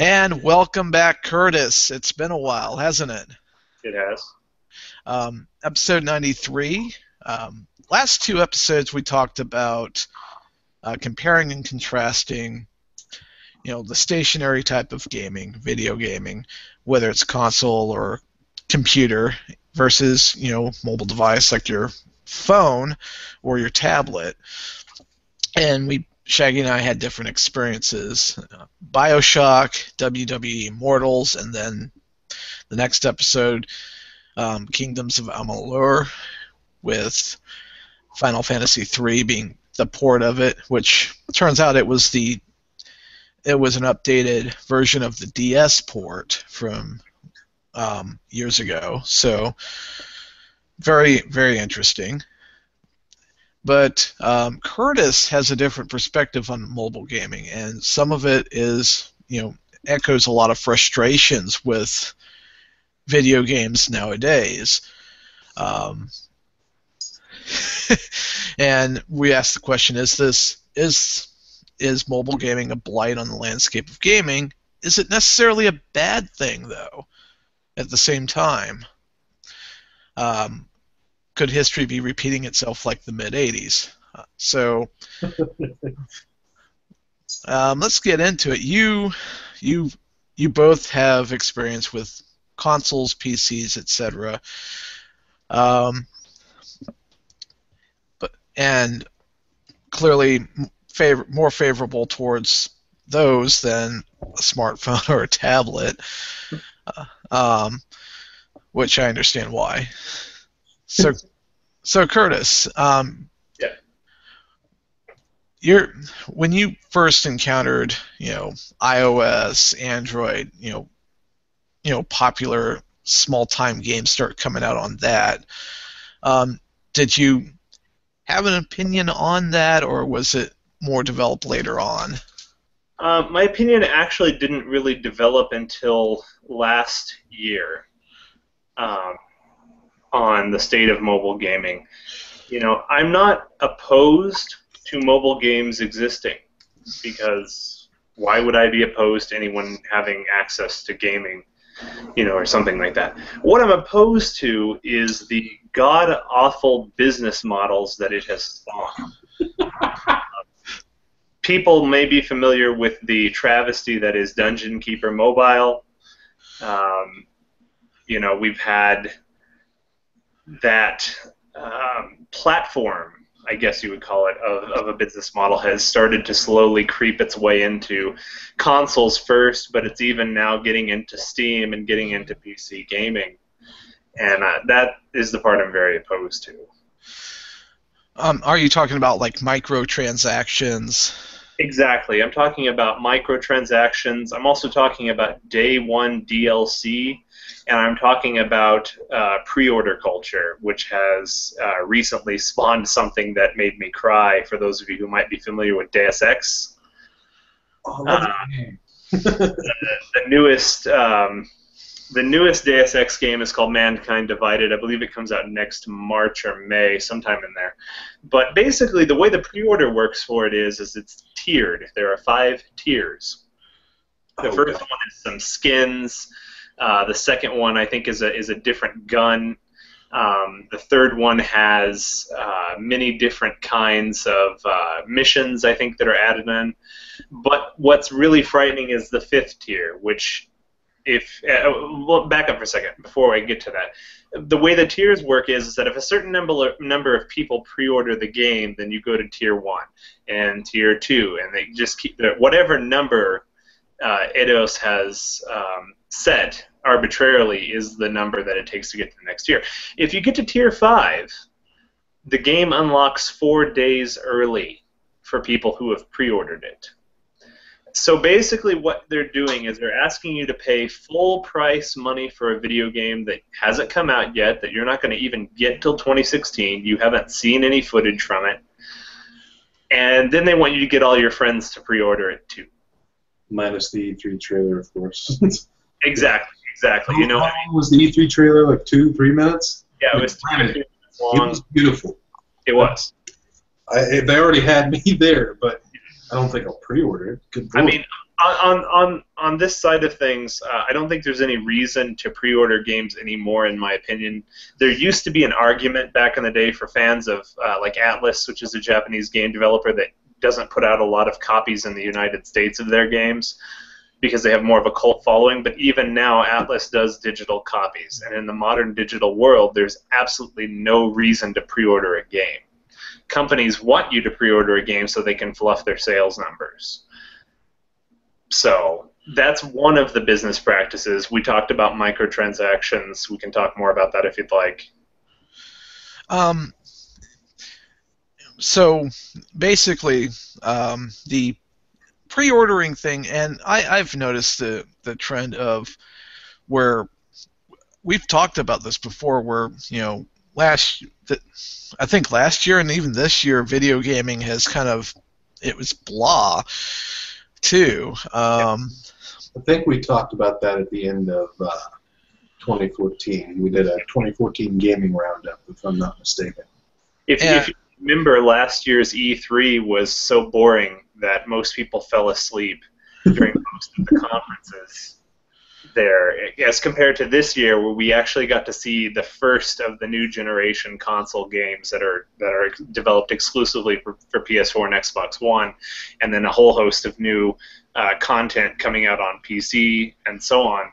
And welcome back, Curtis. It's been a while, hasn't it? It has. Episode 93. Last two episodes we talked about comparing and contrasting, the stationary type of gaming, video gaming, whether it's console or computer versus, mobile device like your phone or your tablet. And Shaggy and I had different experiences. BioShock, WWE Immortals, and then the next episode, Kingdoms of Amalur, with Final Fantasy III being the port of it, which turns out it was an updated version of the DS port from years ago. So very, very interesting. But Curtis has a different perspective on mobile gaming, and some of it is, echoes a lot of frustrations with video games nowadays. Um, and we asked the question: is mobile gaming a blight on the landscape of gaming? Is it necessarily a bad thing, though? At the same time, could history be repeating itself like the mid '80s? So let's get into it. You both have experience with consoles, PCs, etc. Um, and clearly more favorable towards those than a smartphone or a tablet, uh, um, which I understand why. So, so Curtis, Yeah. when you first encountered, iOS, Android, popular small-time games start coming out on that. Did you have an opinion on that, or was it more developed later on? My opinion actually didn't really develop until last year on the state of mobile gaming. I'm not opposed to mobile games existing because why would I be opposed to anyone having access to gaming, or something like that? What I'm opposed to is the god-awful business models that it has spawned. People may be familiar with the travesty that is Dungeon Keeper Mobile. We've had that platform, I guess you would call it, of a business model has started to slowly creep its way into consoles first, but it's even now getting into Steam and getting into PC gaming. And that is the part I'm very opposed to. Are you talking about like microtransactions? Exactly. I'm talking about microtransactions. I'm also talking about day one DLC, and I'm talking about pre-order culture, which has recently spawned something that made me cry. For those of you who might be familiar with Deus Ex, Oh, I love that game. the newest Deus Ex game is called Mankind Divided. I believe it comes out next March or May, sometime in there. But basically, the way the pre-order works for it is it's tiered. There are 5 tiers. The first one is some skins. The second one, I think, is a different gun. The third one has many different kinds of missions, I think, that are added in. But what's really frightening is the 5th tier, which well, back up for a second before I get to that. The way the tiers work is that if a certain number of people pre-order the game, then you go to tier 1 and tier 2, and they just keep whatever number Eidos has set arbitrarily is the number that it takes to get to the next tier. If you get to tier 5, the game unlocks 4 days early for people who have pre-ordered it. So basically what they're doing is they're asking you to pay full price money for a video game that hasn't come out yet, that you're not going to even get till 2016. You haven't seen any footage from it. And then they want you to get all your friends to pre-order it too. Minus the E3 trailer, of course. Exactly. How long was the E3 trailer? Like 2-3 minutes? Yeah, it was 2 minutes long. It was beautiful. It was. They already had me there, but I don't think I'll pre-order it. Good I mean, On this side of things, I don't think there's any reason to pre-order games anymore, in my opinion. There used to be an argument back in the day for fans of like Atlas, which is a Japanese game developer that doesn't put out a lot of copies in the United States of their games because they have more of a cult following. But even now, Atlas does digital copies, and in the modern digital world, there's absolutely no reason to pre-order a game. Companies want you to pre-order a game so they can fluff their sales numbers. So that's one of the business practices. We talked about microtransactions. We can talk more about that if you'd like. So basically, the pre-ordering thing, and I've noticed the trend of where we've talked about this before, where I think last year and even this year, video gaming has it was blah too. I think we talked about that at the end of 2014. We did a 2014 gaming roundup, if I'm not mistaken. If you remember, last year's E3 was so boring that most people fell asleep during most of the conferences there, as compared to this year, where we actually got to see the first of the new generation console games that are developed exclusively for PS4 and Xbox One, and then a whole host of new content coming out on PC and so on.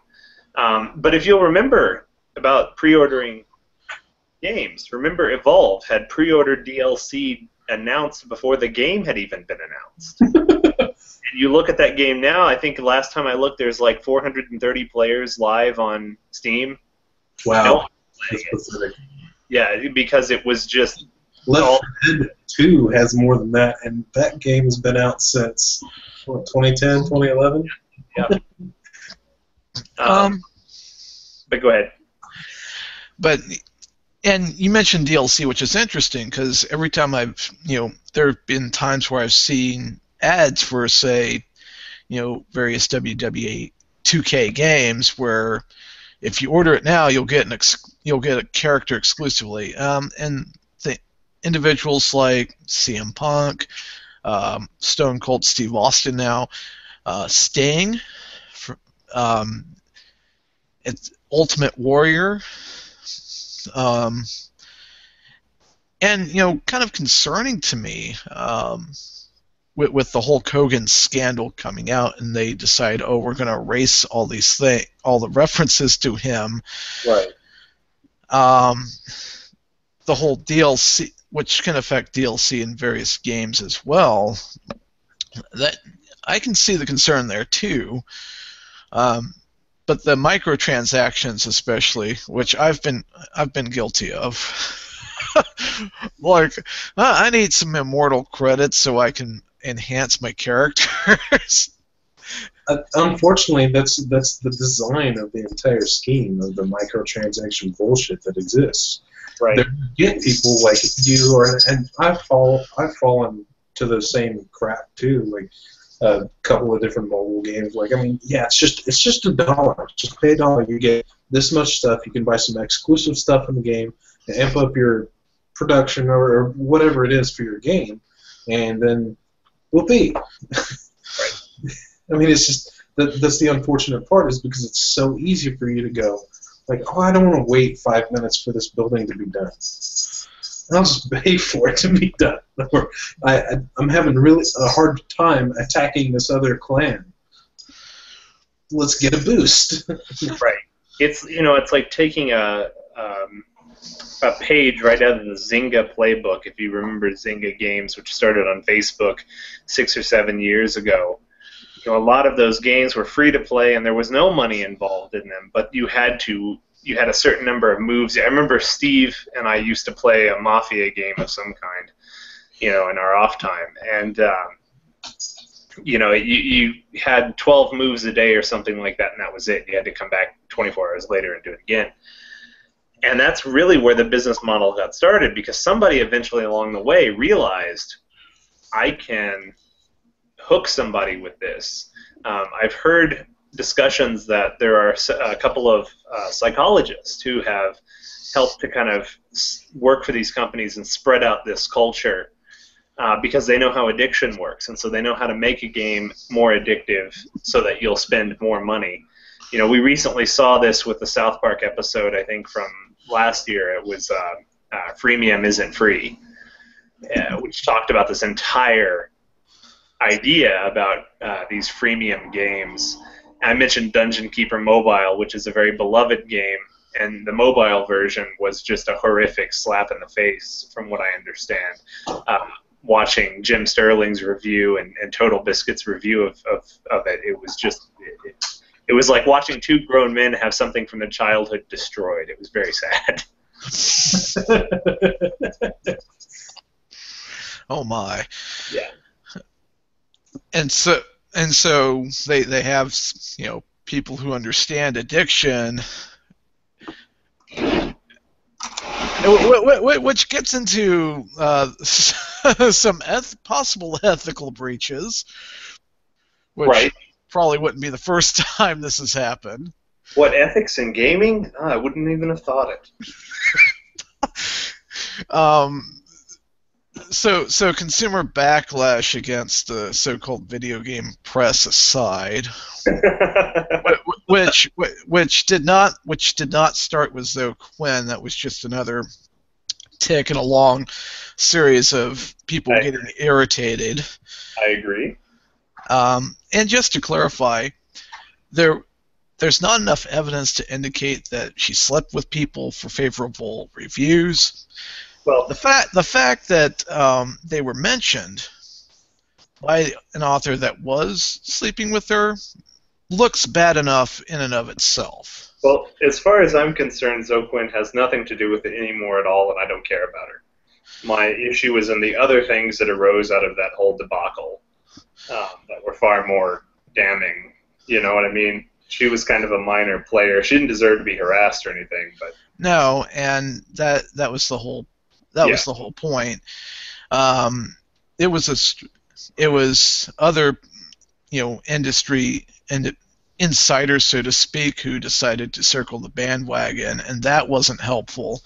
But if you'll remember about pre-ordering games, remember Evolve had pre-ordered DLC announced before the game had even been announced. And you look at that game now, I think last time I looked, there's like 430 players live on Steam. Wow. That's pathetic. Yeah, because it was just... Left 4 Dead 2 has more than that, and that game has been out since, 2010, 2011? Yeah. But go ahead. And you mentioned DLC, which is interesting because every time there have been times where I've seen ads for, say, various WWE 2K games where if you order it now, you'll get a character exclusively. And the individuals like CM Punk, Stone Cold Steve Austin now, Sting, it's Ultimate Warrior. And kind of concerning to me with the Hulk Hogan scandal coming out, and they decide, we're going to erase all the references to him. Right. The whole DLC, which can affect DLC in various games as well. That I can see the concern there too. But the microtransactions, especially, which I've been guilty of, like I need some immortal credits so I can enhance my characters. Unfortunately, that's the design of the entire scheme of the microtransaction bullshit that exists. Right. There get people like you, and I've fallen to the same crap too. Like a couple of different mobile games. Like, I mean, yeah, it's just $1. Just pay $1. You get this much stuff. You can buy some exclusive stuff in the game to amp up your production or whatever it is for your game, and then whoopee. Right. I mean, it's just that's the unfortunate part, is because it's so easy for you to go like, I don't want to wait 5 minutes for this building to be done. I'll just pay for it to be done. Or I'm having really a hard time attacking this other clan. Let's get a boost. Right. It's like taking a page right out of the Zynga playbook. If you remember Zynga Games, which started on Facebook 6 or 7 years ago, a lot of those games were free to play and there was no money involved in them, but you had a certain number of moves. I remember Steve and I used to play a Mafia game of some kind, in our off time, and you had 12 moves a day or something like that, and that was it. You had to come back 24 hours later and do it again. And that's really where the business model got started, because somebody eventually along the way realized, I can hook somebody with this. I've heard discussions that there are a couple of psychologists who have helped to kind of work for these companies and spread out this culture because they know how addiction works, and so they know how to make a game more addictive so that you'll spend more money. You know, we recently saw this with the South Park episode, I think, from last year. It was Freemium Isn't Free, which talked about this entire idea about these freemium games. I mentioned Dungeon Keeper Mobile, which is a very beloved game, and the mobile version was just a horrific slap in the face, from what I understand. Watching Jim Sterling's review and Total Biscuit's review of it, it was just it was like watching two grown men have something from their childhood destroyed. It was very sad. Oh my. Yeah. And so they have, you know, people who understand addiction, which gets into some possible ethical breaches, which Right. probably wouldn't be the first time this has happened. What, ethics in gaming? I wouldn't even have thought it. So consumer backlash against the so-called video game press aside, which did not start with Zoe Quinn. That was just another tick in a long series of people getting irritated. I agree. And just to clarify, there's not enough evidence to indicate that she slept with people for favorable reviews. Well, The fact that they were mentioned by an author that was sleeping with her looks bad enough in and of itself. Well, as far as I'm concerned, Zoe Quinn has nothing to do with it anymore at all, and I don't care about her. My issue is in the other things that arose out of that whole debacle that were far more damning. You know what I mean? She was kind of a minor player. She didn't deserve to be harassed or anything, but No, and that was the whole was the whole point. It was other, you know, industry and insiders, so to speak, who decided to circle the bandwagon, and that wasn't helpful.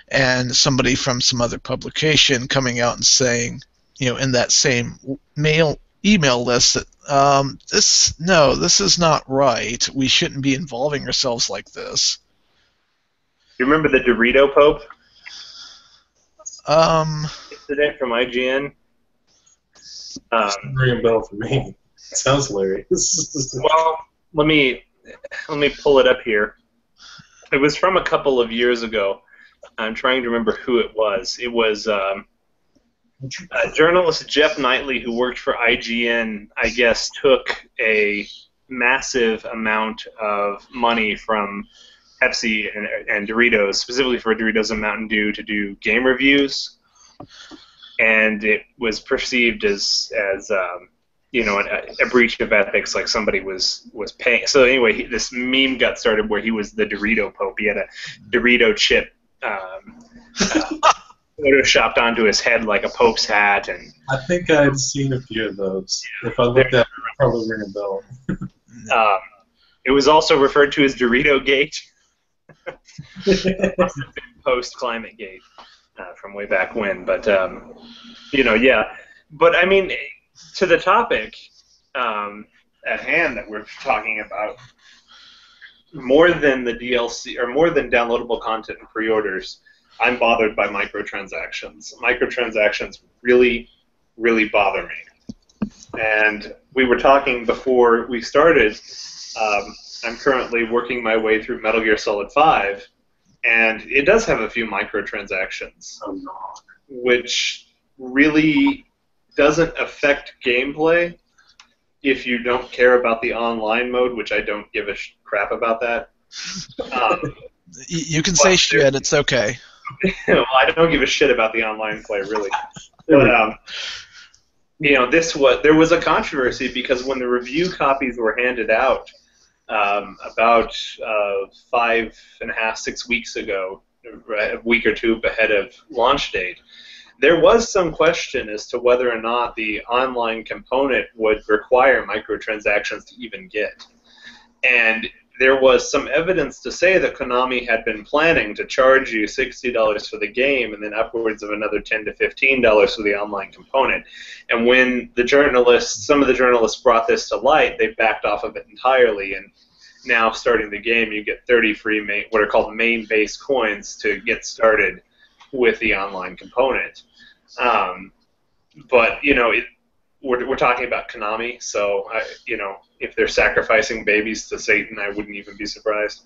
And somebody from some other publication coming out and saying, you know, in that same email list that this is not right. We shouldn't be involving ourselves like this. you remember the Dorito Pope Um, incident from IGN? Ring a bell for me. Sounds hilarious. Well, let me pull it up here. It was from a couple of years ago. I'm trying to remember who it was. It was journalist Jeff Knightley, who worked for IGN, I guess, took a massive amount of money from Pepsi and Doritos, specifically for Doritos and Mountain Dew, to do game reviews, and it was perceived as you know, a breach of ethics, like somebody was paying. So anyway, this meme got started where he was the Dorito Pope. He had a Dorito chip photoshopped onto his head like a Pope's hat, and I think I've seen a few of those. If I looked at it, I'd probably ring a bell. it was also referred to as Dorito Gate. Post Climate Gate from way back when, but you know, yeah. But I mean, to the topic at hand that we're talking about, more than the DLC or more than downloadable content and pre-orders, I'm bothered by microtransactions. Microtransactions really, really bother me. And we were talking before we started. I'm currently working my way through Metal Gear Solid 5, and it does have a few microtransactions, which really doesn't affect gameplay if you don't care about the online mode, which I don't give a crap about that. you can say shit, it's okay. Well, I don't give a shit about the online play, really. But, you know, there was a controversy because when the review copies were handed out about 5.5, 6 weeks ago, a week or two ahead of launch date, there was some question as to whether or not the online component would require microtransactions to even get. And there was some evidence to say that Konami had been planning to charge you $60 for the game and then upwards of another $10 to $15 for the online component. And when some of the journalists brought this to light, they backed off of it entirely. And now, starting the game, you get 30 free what are called main base coins to get started with the online component. But we're talking about Konami, so if they're sacrificing babies to Satan, I wouldn't even be surprised.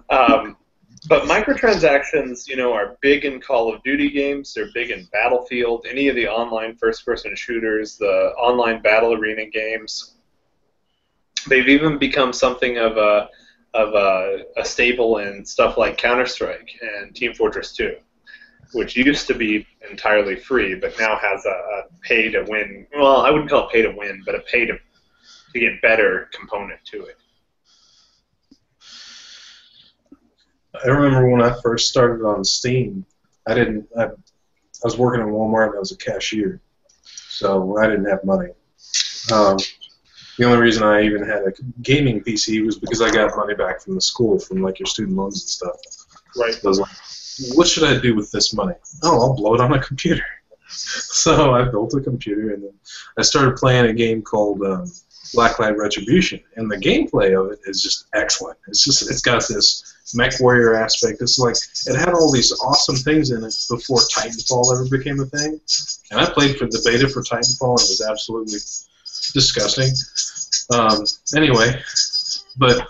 But microtransactions, are big in Call of Duty games. They're big in Battlefield, any of the online first-person shooters, the online battle arena games. They've even become something of a staple in stuff like Counter-Strike and Team Fortress 2. Which used to be entirely free, but now has a pay-to-win. Well, I wouldn't call it pay-to-win, but a pay-to-get better component to it. I remember when I first started on Steam, I was working at Walmart and I was a cashier, so I didn't have money. The only reason I even had a gaming PC was because I got money back from the school, from like your student loans and stuff. Right. So I was like, what should I do with this money? Oh, I'll blow it on a computer. So I built a computer, and then I started playing a game called Blacklight Retribution, and the gameplay of it is just excellent. It's got this mech warrior aspect. It's like it had all these awesome things in it before Titanfall ever became a thing. And I played for the beta for Titanfall, and it was absolutely disgusting. Anyway, but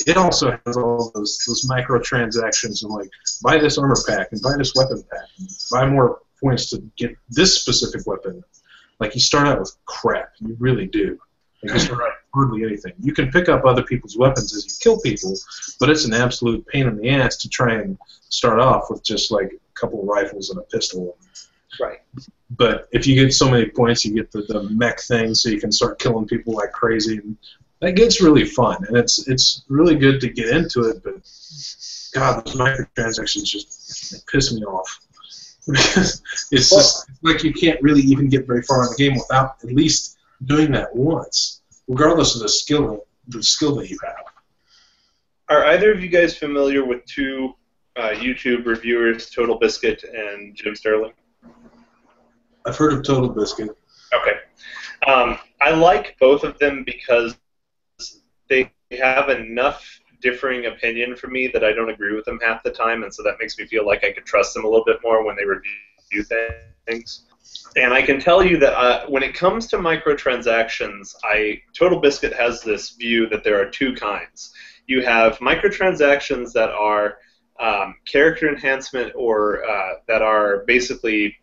it also has all those microtransactions and like buy this armor pack and buy this weapon pack and buy more points to get this specific weapon. Like you start out with crap, you really do. Like you start out with hardly anything. You can pick up other people's weapons as you kill people, but it's an absolute pain in the ass to try and start off with just like a couple of rifles and a pistol. Right. But if you get so many points, you get the mech thing, so you can start killing people like crazy. And that gets really fun, and it's really good to get into it, but God, those microtransactions just piss me off. Because it's just like you can't really even get very far in the game without at least doing that once, regardless of the skill that you have. Are either of you guys familiar with two YouTube reviewers, Total Biscuit and Jim Sterling? I've heard of Total Biscuit. Okay. I like both of them because they have enough differing opinion from me that I don't agree with them half the time, and so that makes me feel like I could trust them a little bit more when they review things. And I can tell you that when it comes to microtransactions, Total Biscuit has this view that there are two kinds. You have microtransactions that are character enhancement or that are basically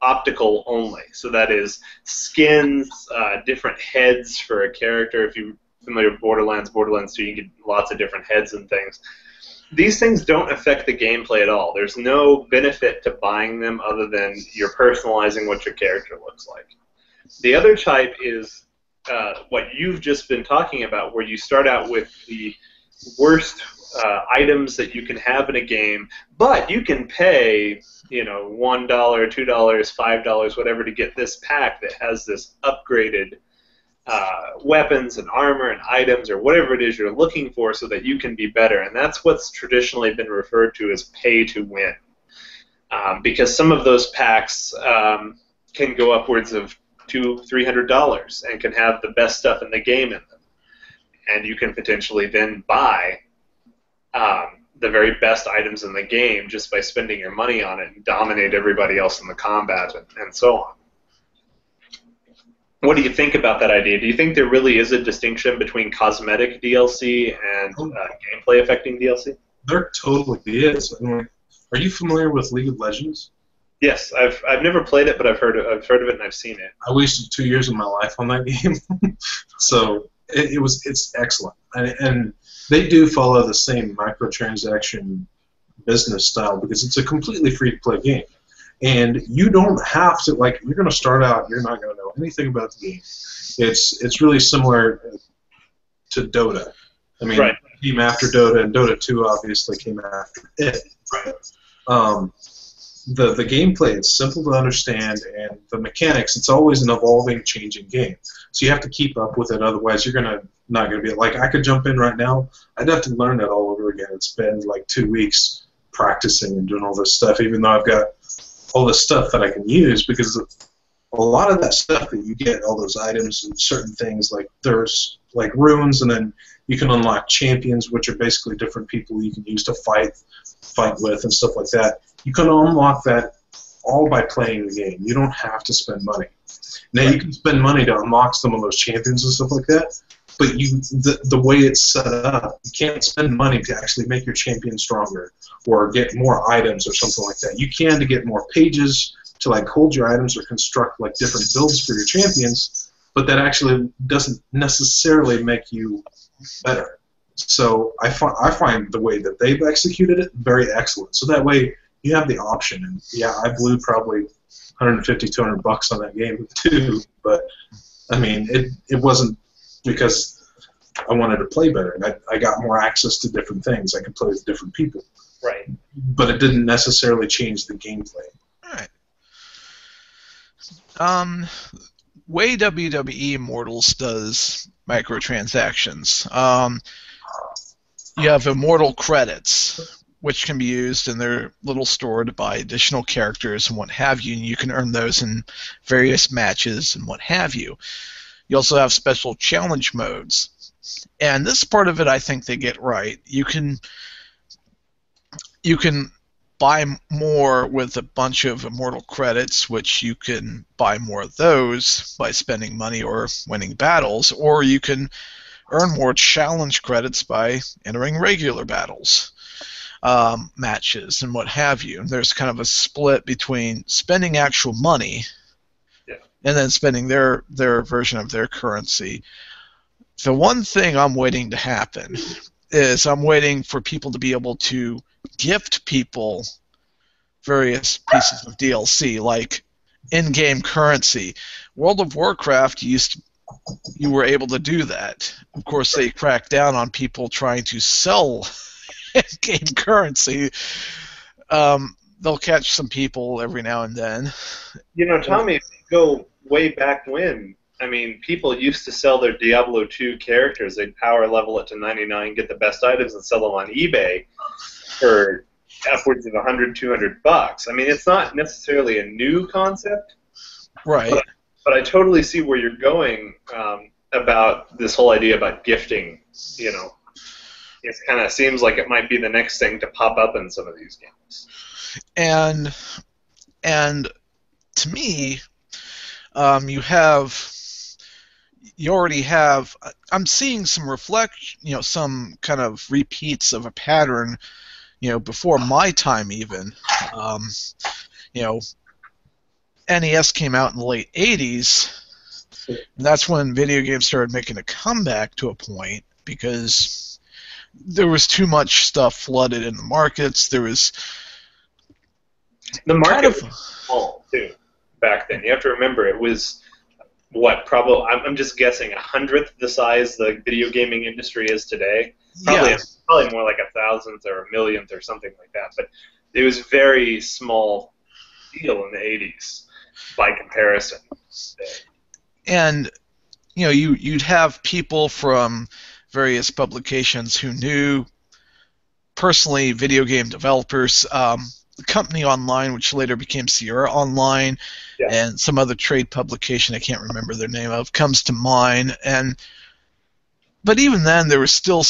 optical only. So that is skins, different heads for a character. If you're familiar with Borderlands 2, you get lots of different heads and things. These things don't affect the gameplay at all. There's no benefit to buying them other than you're personalizing what your character looks like. The other type is what you've just been talking about, where you start out with the worst items that you can have in a game, but you can pay, $1, $2, $5, whatever, to get this pack that has this upgraded weapons and armor and items or whatever it is you're looking for so that you can be better. And that's what's traditionally been referred to as pay to win. Because some of those packs can go upwards of $200, $300 and can have the best stuff in the game in them. And you can potentially then buy the very best items in the game just by spending your money on it and dominate everybody else in the combat and so on. What do you think about that idea? Do you think there really is a distinction between cosmetic DLC and gameplay affecting DLC? There totally is. I mean, are you familiar with League of Legends? Yes, I've never played it, but I've heard of it and I've seen it. I wasted 2 years of my life on that game, so it's excellent. And they do follow the same microtransaction business style because it's a completely free-to-play game. And you don't have to, like, you're going to start out, you're not going to know anything about the game. It's really similar to Dota. I mean, right. It came after Dota, and Dota 2 obviously came after it. Right. the gameplay, it's simple to understand, and the mechanics, it's always an evolving, changing game. So you have to keep up with it, otherwise you're not gonna be like, I could jump in right now. I'd have to learn it all over again. It's been like 2 weeks practicing and doing all this stuff, even though I've got all this stuff that I can use, because a lot of that stuff that you get, all those items and certain things, like there's like runes, and then you can unlock champions, which are basically different people you can use to fight with and stuff like that. You can unlock that all by playing the game. You don't have to spend money. Now you can spend money to unlock some of those champions and stuff like that, but the way it's set up, you can't spend money to actually make your champion stronger or get more items or something like that. You can to get more pages to like hold your items or construct like different builds for your champions, but that actually doesn't necessarily make you better. So I find the way that they've executed it very excellent. So that way you have the option. And yeah, I blew probably 150, 200 bucks on that game too. But I mean, it wasn't because I wanted to play better. And I got more access to different things. I could play with different people. Right. But it didn't necessarily change the gameplay. All right. Way WWE Immortals does microtransactions. You have Immortal credits, which can be used in their little store to buy additional characters and what have you, and you can earn those in various matches and what have you. You also have special challenge modes, and this part of it I think they get right. You can buy more with a bunch of Immortal credits, which you can buy more of those by spending money or winning battles, or you can earn more challenge credits by entering regular battles, matches, and what have you. And there's kind of a split between spending actual money and then spending their version of their currency. The one thing I'm waiting to happen is I'm waiting for people to be able to gift people various pieces of DLC, like in-game currency. World of Warcraft you were able to do that. Of course, they cracked down on people trying to sell in-game currency. They'll catch some people every now and then. You know, Tommy, if you go way back when, I mean, people used to sell their Diablo 2 characters. They'd power level it to 99, get the best items, and sell them on eBay for upwards of 100, 200 bucks. I mean, it's not necessarily a new concept. Right. But I totally see where you're going about this whole idea about gifting. You know, it kind of seems like it might be the next thing to pop up in some of these games. And to me, you already have. I'm seeing some some kind of repeats of a pattern. Before my time even. NES came out in the late 80s, and that's when video games started making a comeback to a point, because there was too much stuff flooded in the markets. There was the market was small too back then. You have to remember it was probably I'm just guessing 100th the size the video gaming industry is today. Probably more like 1,000th or 1,000,000th or something like that. But it was very small deal in the 80s. By comparison. And you'd have people from various publications who knew personally video game developers, the Company Online, which later became Sierra Online, and some other trade publication I can't remember their name of, comes to mind. But even then, there was still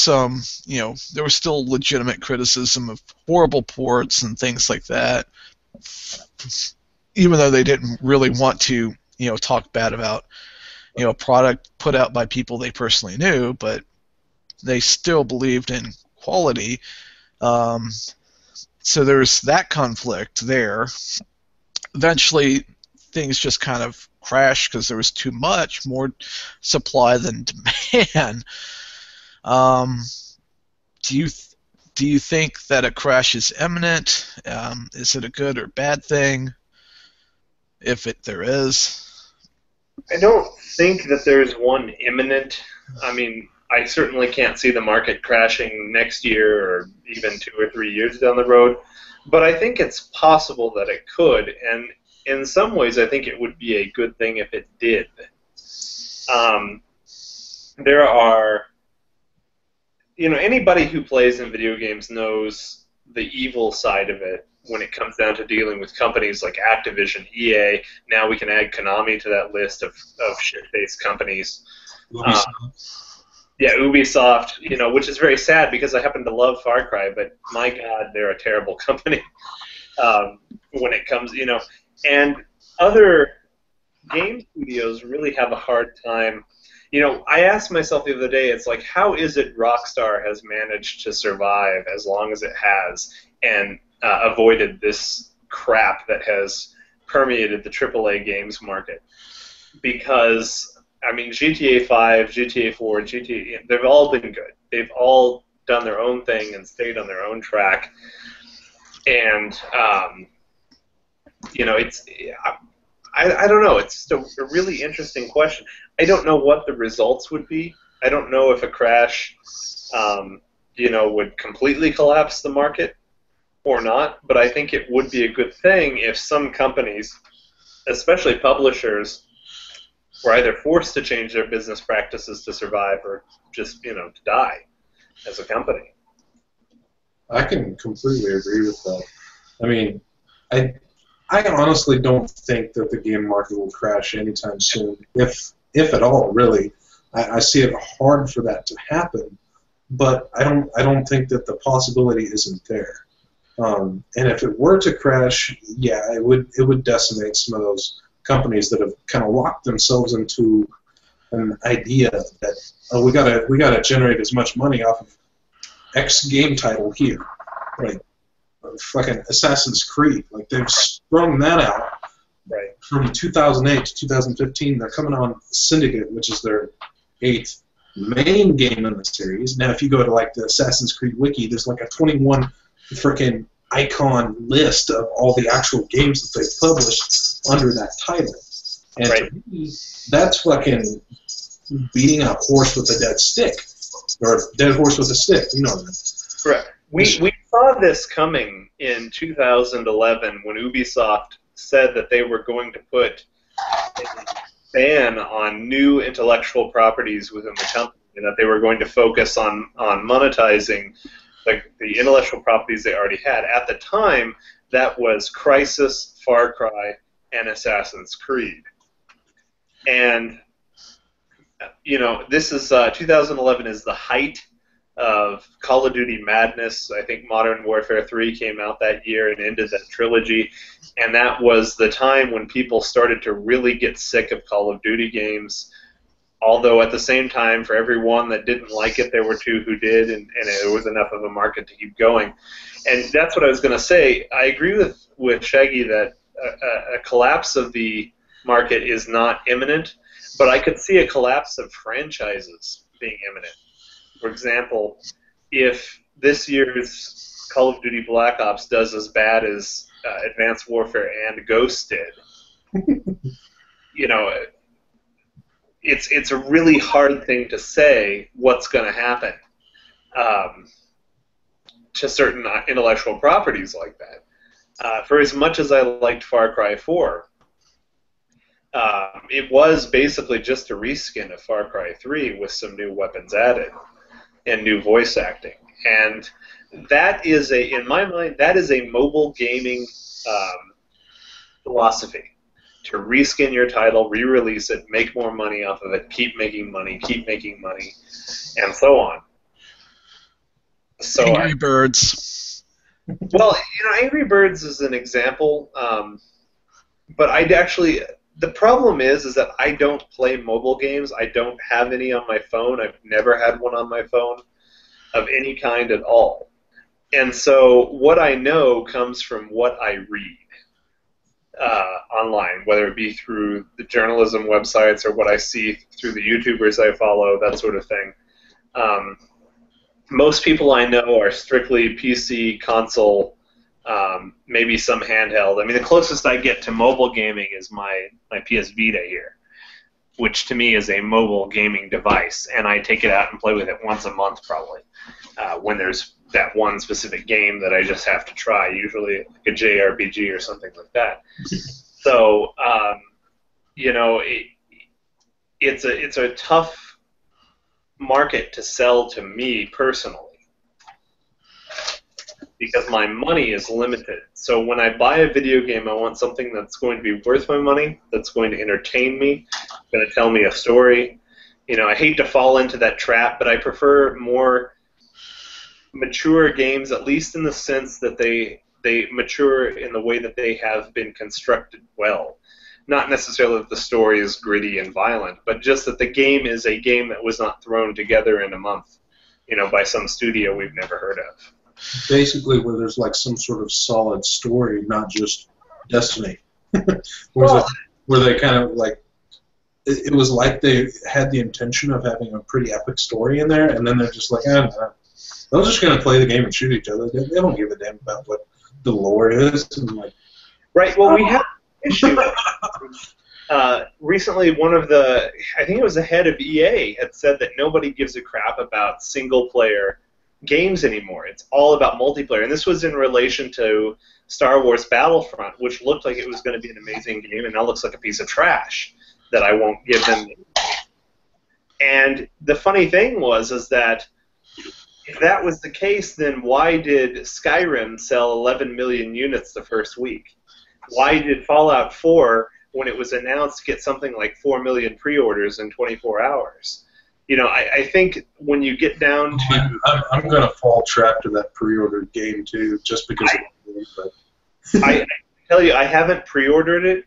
legitimate criticism of horrible ports and things like that. Even though they didn't really want to, talk bad about, a product put out by people they personally knew, but they still believed in quality. So there's that conflict there. Eventually, things just kind of crashed because there was too much, more supply than demand. Do you think that a crash is imminent? Is it a good or bad thing? If there is? I don't think that there's one imminent. I mean, I certainly can't see the market crashing next year or even 2 or 3 years down the road. But I think it's possible that it could, and in some ways, I think it would be a good thing if it did. There are, anybody who plays in video games knows the evil side of it when it comes down to dealing with companies like Activision, EA. Now we can add Konami to that list of shit-based companies. Yeah, Ubisoft, which is very sad because I happen to love Far Cry, but my God, they're a terrible company when it comes, and other game studios really have a hard time. I asked myself the other day, it's like, how is it Rockstar has managed to survive as long as it has and avoided this crap that has permeated the AAA games market? Because, GTA 5, GTA 4, they've all been good. They've all done their own thing and stayed on their own track. And, it's... I don't know. It's just a really interesting question. I don't know what the results would be. I don't know if a crash, would completely collapse the market or not. But I think it would be a good thing if some companies, especially publishers, were either forced to change their business practices to survive or just, to die as a company. I can completely agree with that. I honestly don't think that the game market will crash anytime soon, if at all, really. I see it hard for that to happen, but I don't think that the possibility isn't there. And if it were to crash, yeah, it would decimate some of those companies that have kind of locked themselves into an idea that we gotta generate as much money off of X game title here, right? Fucking Assassin's Creed, like they've sprung that out. Right. From 2008 to 2015, they're coming on Syndicate, which is their 8th main game in the series. Now, if you go to like the Assassin's Creed wiki, there's like a 21 freaking icon list of all the actual games that they've published under that title. And right. To me, that's fucking beating a horse with a dead stick, or a dead horse with a stick. You know what I mean? Correct. We saw this coming in 2011 when Ubisoft said that they were going to put a ban on new intellectual properties within the company, and that they were going to focus on monetizing the intellectual properties they already had. At the time, that was Crysis, Far Cry, and Assassin's Creed. And, this is 2011 is the height of Call of Duty madness. I think Modern Warfare 3 came out that year and ended that trilogy, and that was the time when people started to really get sick of Call of Duty games, although at the same time, for every one that didn't like it, there were two who did, and there was enough of a market to keep going. And that's what I was going to say. I agree with Shaggy that a collapse of the market is not imminent, but I could see a collapse of franchises being imminent. For example, if this year's Call of Duty Black Ops does as bad as Advanced Warfare and Ghost did, it's a really hard thing to say what's going to happen to certain intellectual properties like that. For as much as I liked Far Cry 4, it was basically just a reskin of Far Cry 3 with some new weapons added and new voice acting. And that is in my mind, that is a mobile gaming philosophy. To reskin your title, re-release it, make more money off of it, keep making money, and so on. So Angry Birds. Well, Angry Birds is an example, but the problem is that I don't play mobile games. I don't have any on my phone. I've never had one on my phone of any kind at all. And so what I know comes from what I read online, whether it be through the journalism websites or what I see through the YouTubers I follow, that sort of thing. Most people I know are strictly PC, console, maybe some handheld. I mean, the closest I get to mobile gaming is my PS Vita here, which to me is a mobile gaming device, and I take it out and play with it once a month probably, when there's that one specific game that I just have to try, usually like a JRPG or something like that. So, you know, it's a tough market to sell to me personally because my money is limited. So when I buy a video game, I want something that's going to be worth my money, that's going to entertain me, going to tell me a story. You know, I hate to fall into that trap, but I prefer more mature games, at least in the sense that they mature in the way that they have been constructed well. Not necessarily that the story is gritty and violent, but just that the game is a game that was not thrown together in a month, you know, by some studio we've never heard of. Basically, where there's like some sort of solid story, not just Destiny. Well, where they kind of like, it was like they had the intention of having a pretty epic story in there, and then they're just like, no. They're just going to play the game and shoot each other. They don't give a damn about what the lore is. And like, right, well, we have an issue. Recently, one of the, I think it was the head of EA, had said that nobody gives a crap about single-player games anymore. It's all about multiplayer. And this was in relation to Star Wars Battlefront, which looked like it was going to be an amazing game, and now looks like a piece of trash that I won't give them. And the funny thing is that if that was the case, then why did Skyrim sell 11 million units the first week? Why did Fallout 4, when it was announced, get something like 4 million pre-orders in 24 hours? You know, I think when you get down to... I'm going to fall trap to that pre-ordered game, too, just because I tell you, I haven't pre-ordered it,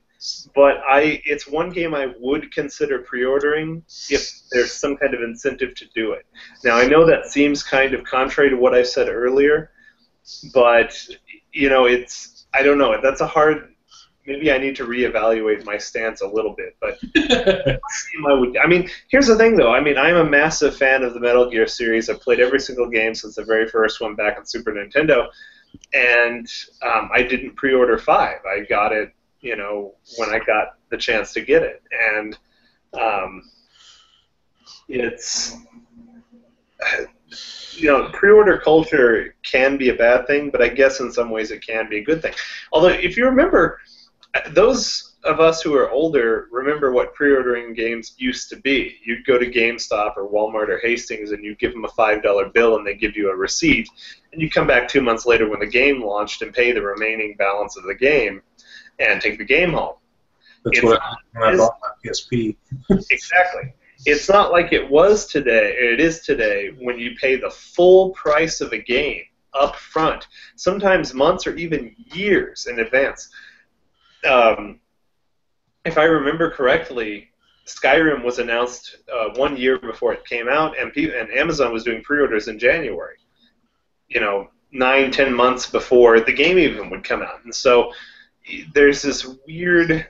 but it's one game I would consider pre-ordering if there's some kind of incentive to do it. Now, I know that seems kind of contrary to what I said earlier, but, you know, I don't know. That's a hard... Maybe I need to reevaluate my stance a little bit, but I mean, here's the thing, though. I mean, I'm a massive fan of the Metal Gear series. I've played every single game since the very first one back on Super Nintendo, and I didn't pre-order 5. I got it, you know, when I got the chance to get it, and it's... You know, pre-order culture can be a bad thing, but I guess in some ways it can be a good thing. Although, if you remember, those of us who are older remember what pre-ordering games used to be. You'd go to GameStop or Walmart or Hastings and you'd give them a $5 bill and they give you a receipt, and you come back 2 months later when the game launched and pay the remaining balance of the game and take the game home. That's what I bought my PSP. Exactly. It's not like it was today, or it is today, when you pay the full price of a game up front, sometimes months or even years in advance. If I remember correctly, Skyrim was announced 1 year before it came out, and Amazon was doing pre-orders in January. You know, 9-10 months before the game even would come out. And so there's this weird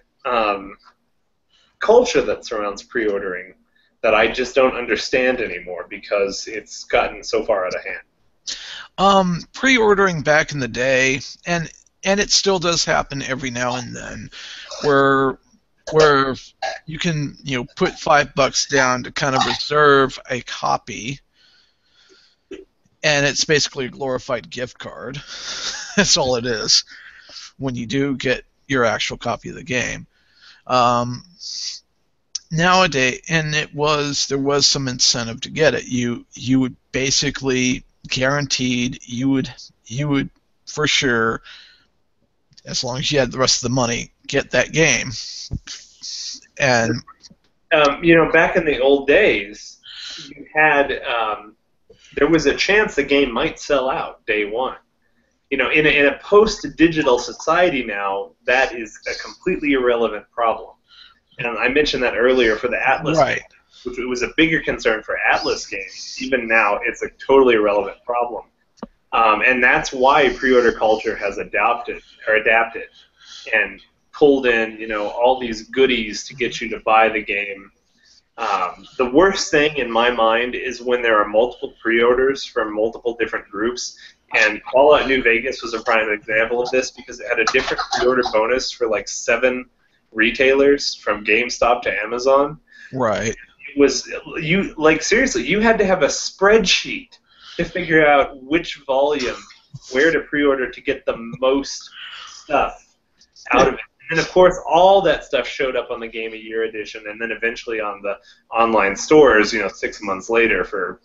culture that surrounds pre-ordering that I just don't understand anymore because it's gotten so far out of hand. Pre-ordering back in the day, and it still does happen every now and then, where you can, you know, put $5 down to kind of reserve a copy, and it's basically a glorified gift card. That's all it is when you do get your actual copy of the game. Nowadays, and there was some incentive to get it. You would basically guaranteed you would for sure, as long as you had the rest of the money, get that game. And you know, back in the old days, you had there was a chance the game might sell out day one. You know, in a post-digital society now, that is a completely irrelevant problem. And I mentioned that earlier for the Atlas game, which was a bigger concern for Atlas games. Even now, it's a totally irrelevant problem. And that's why pre-order culture has adapted and pulled in, you know, all these goodies to get you to buy the game. The worst thing in my mind is when there are multiple pre-orders from multiple different groups. And Fallout New Vegas was a prime example of this because it had a different pre-order bonus for like 7 retailers from GameStop to Amazon. Right. It was seriously, you had to have a spreadsheet to figure out which volume, where to pre-order to get the most stuff out of it. And of course, all that stuff showed up on the Game of Year edition, and then eventually on the online stores, 6 months later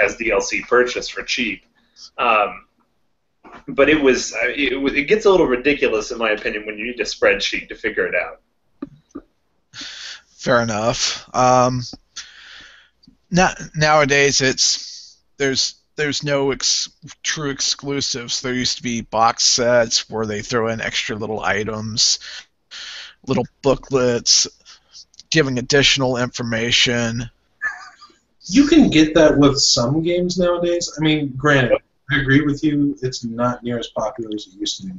as DLC purchase for cheap. But it gets a little ridiculous, in my opinion, when you need a spreadsheet to figure it out. Fair enough. Nowadays, there's no true exclusives. There used to be box sets where they throw in extra little items, little booklets, giving additional information. You can get that with some games nowadays. I mean, granted, I agree with you. It's not near as popular as it used to be.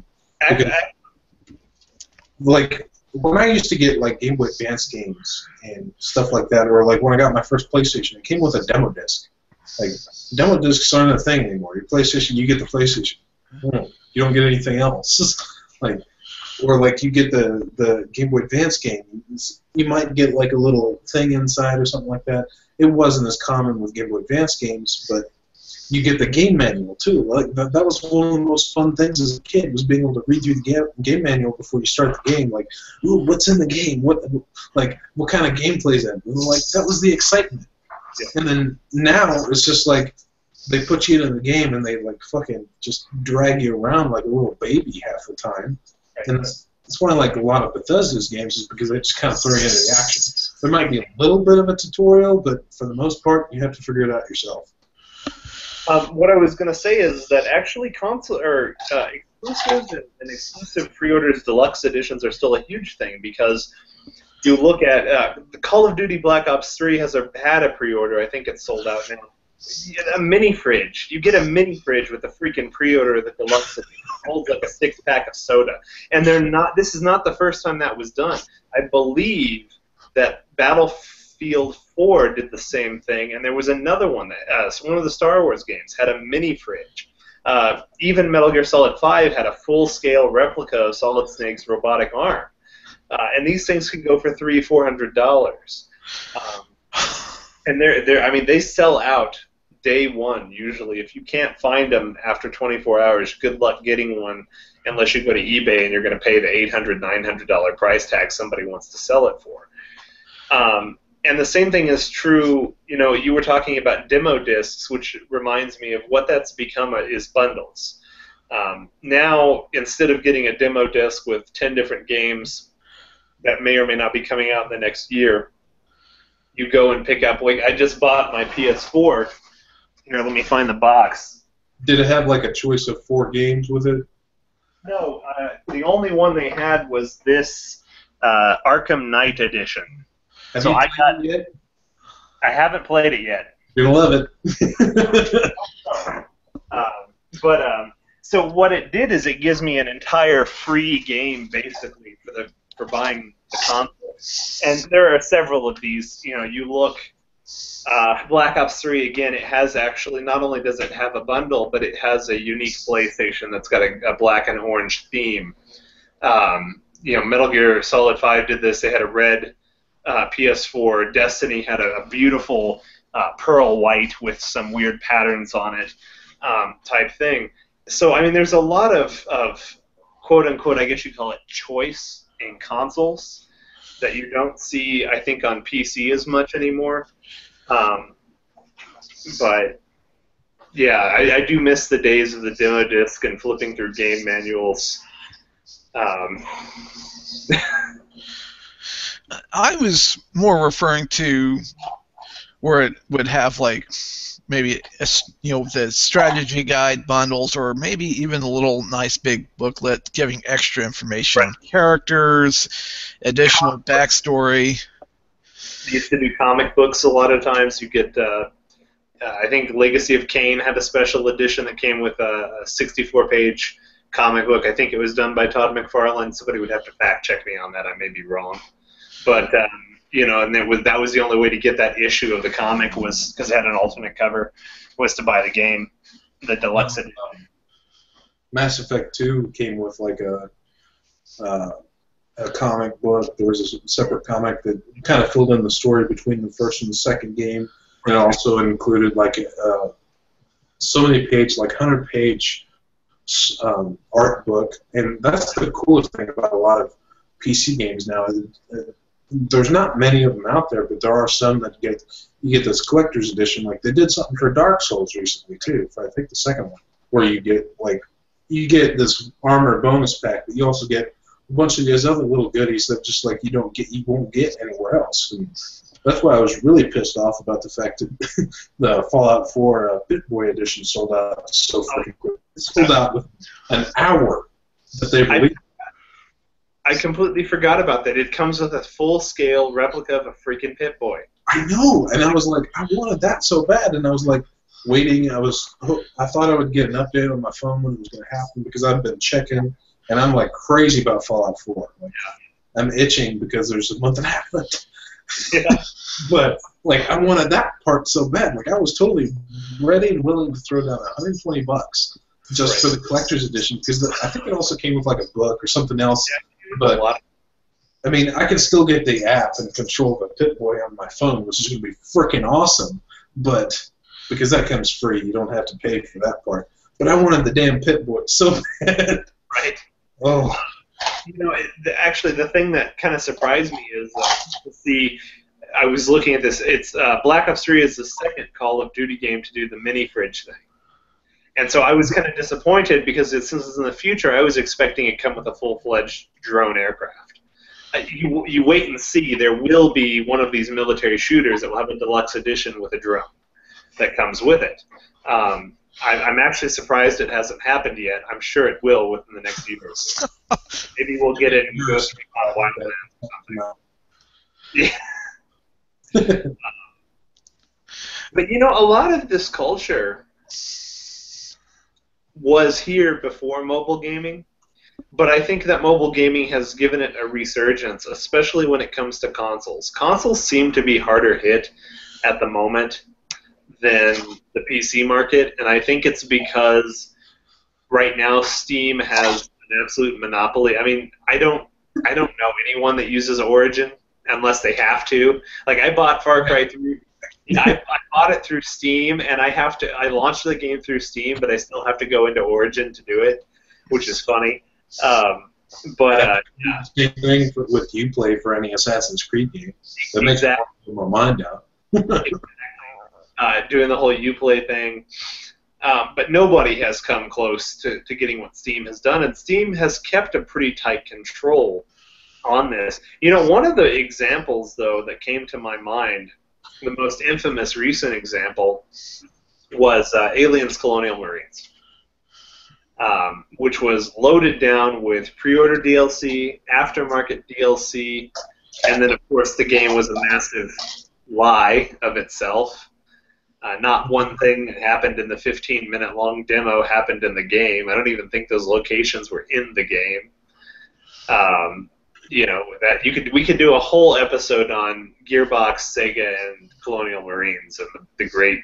Like when I used to get like Game Boy Advance games and stuff like that, or like when I got my first PlayStation, it came with a demo disc. Like demo discs aren't a thing anymore. Your PlayStation, you get the PlayStation. You don't get anything else. Or like you get the Game Boy Advance game, you might get like a little thing inside or something like that. It wasn't as common with Game Boy Advance games, but you get the game manual too. Like that was one of the most fun things as a kid, was being able to read through the game manual before you start the game. Like, ooh, what's in the game? What kind of gameplay is that? And like that was the excitement. Yeah. And then now it's just like they put you into the game and they like fucking just drag you around like a little baby half the time. Right. And that's why I like a lot of Bethesda's games, is because they just kind of throw you into the action. There might be a little bit of a tutorial, but for the most part, you have to figure it out yourself. What I was going to say is that actually exclusives and exclusive pre-orders, deluxe editions are still a huge thing, because you look at the Call of Duty Black Ops 3 had a pre-order. I think it's sold out now. A mini fridge. You get a mini fridge with a freaking pre-order of the deluxe edition. It holds like a 6-pack of soda. And this is not the first time that was done. I believe that Battlefield 4 did the same thing, and there was another one that one of the Star Wars games had a mini fridge. Even Metal Gear Solid 5 had a full-scale replica of Solid Snake's robotic arm. And these things could go for $300-$400. And they sell out day one usually. If you can't find them after 24 hours, good luck getting one, unless you go to eBay and you're going to pay the $800, $900 price tag somebody wants to sell it for. And the same thing is true. You were talking about demo discs, which reminds me of what that's become is bundles. Now, instead of getting a demo disc with 10 different games that may or may not be coming out in the next year, you go and pick up. Like, I just bought my PS4. Here, let me find the box. Did it have like a choice of 4 games with it? No, the only one they had was this Arkham Knight edition. Have you played it yet? I haven't played it yet. You're gonna love it. So what it did is it gives me an entire free game basically for buying the console. And there are several of these. You look, Black Ops 3 again. It has actually, not only does it have a bundle, but it has a unique PlayStation that's got a black and orange theme. Metal Gear Solid 5 did this. They had a red PS4. Destiny had a beautiful pearl white with some weird patterns on it, type thing. So there's a lot of quote unquote, I guess you call it, choice in consoles that you don't see, I think, on PC as much anymore. But yeah, I do miss the days of the demo disc and flipping through game manuals. I was more referring to where it would have like maybe the strategy guide bundles, or maybe even a little nice big booklet giving extra information on characters, additional backstory. They used to do comic books a lot of times. You get, I think Legacy of Kain had a special edition that came with a 64-page comic book. I think it was done by Todd McFarlane. Somebody would have to fact check me on that. I may be wrong. But and that was the only way to get that issue of the comic, was because it had an alternate cover, was to buy the game, the deluxe edition. Mass Effect 2 came with like a comic book. There was a separate comic that kind of filled in the story between the first and the second game. It also included like so many page, like 100-page art book, and that's the coolest thing about a lot of PC games now. There's not many of them out there, but there are some that you get this collector's edition. Like they did something for Dark Souls recently too. I think the second one, where you get this armor bonus pack, but you also get a bunch of these other little goodies that just like you won't get anywhere else. And that's why I was really pissed off about the fact that the Fallout 4 Pit-Boy edition sold out so freaking quick. It sold out with an hour that they released. I completely forgot about that. It comes with a full-scale replica of a freaking Pit-Boy. I know, and I was like, I wanted that so bad, and I was like waiting. I thought I would get an update on my phone when it was going to happen because I've been checking, and I'm like crazy about Fallout 4. Like, I'm itching because there's a month and a half left. Yeah. But like, I wanted that part so bad. Like, I was totally ready and willing to throw down $120 just for the collector's edition because I think it also came with like a book or something else. Yeah. But I mean, I can still get the app and control the Pit-Boy on my phone, which is going to be freaking awesome. But because that comes free, you don't have to pay for that part. But I wanted the damn Pit-Boy so bad. Right. Oh. You know, actually, the thing that kind of surprised me is I was looking at this. It's Black Ops 3 is the second Call of Duty game to do the mini fridge thing. And so I was kind of disappointed because since it's in the future, I was expecting it to come with a full-fledged drone aircraft. You wait and see. There will be one of these military shooters that will have a deluxe edition with a drone that comes with it. I'm actually surprised it hasn't happened yet. I'm sure it will within the next year or so. Maybe we'll get it and go through Wonderland or something. Yeah. But you know, a lot of this culture was here before mobile gaming, but I think that mobile gaming has given it a resurgence, especially when it comes to consoles. Consoles seem to be harder hit at the moment than the PC market, and I think it's because right now Steam has an absolute monopoly. I mean, I don't know anyone that uses Origin unless they have to. Like, I bought Far Cry 3. I bought it through Steam, and I launched the game through Steam, but I still have to go into Origin to do it, which is funny. Yeah. Same thing with Uplay for any Assassin's Creed game. That makes my mind out. Doing the whole Uplay thing. But nobody has come close to getting what Steam has done, and Steam has kept a pretty tight control on this. You know, one of the examples, though, that came to my mind, the most infamous recent example, was Aliens Colonial Marines, which was loaded down with pre-order DLC, aftermarket DLC, and then, of course, the game was a massive lie of itself. Not one thing that happened in the 15-minute-long demo happened in the game. I don't even think those locations were in the game. You know, that we could do a whole episode on Gearbox, Sega, and Colonial Marines and the great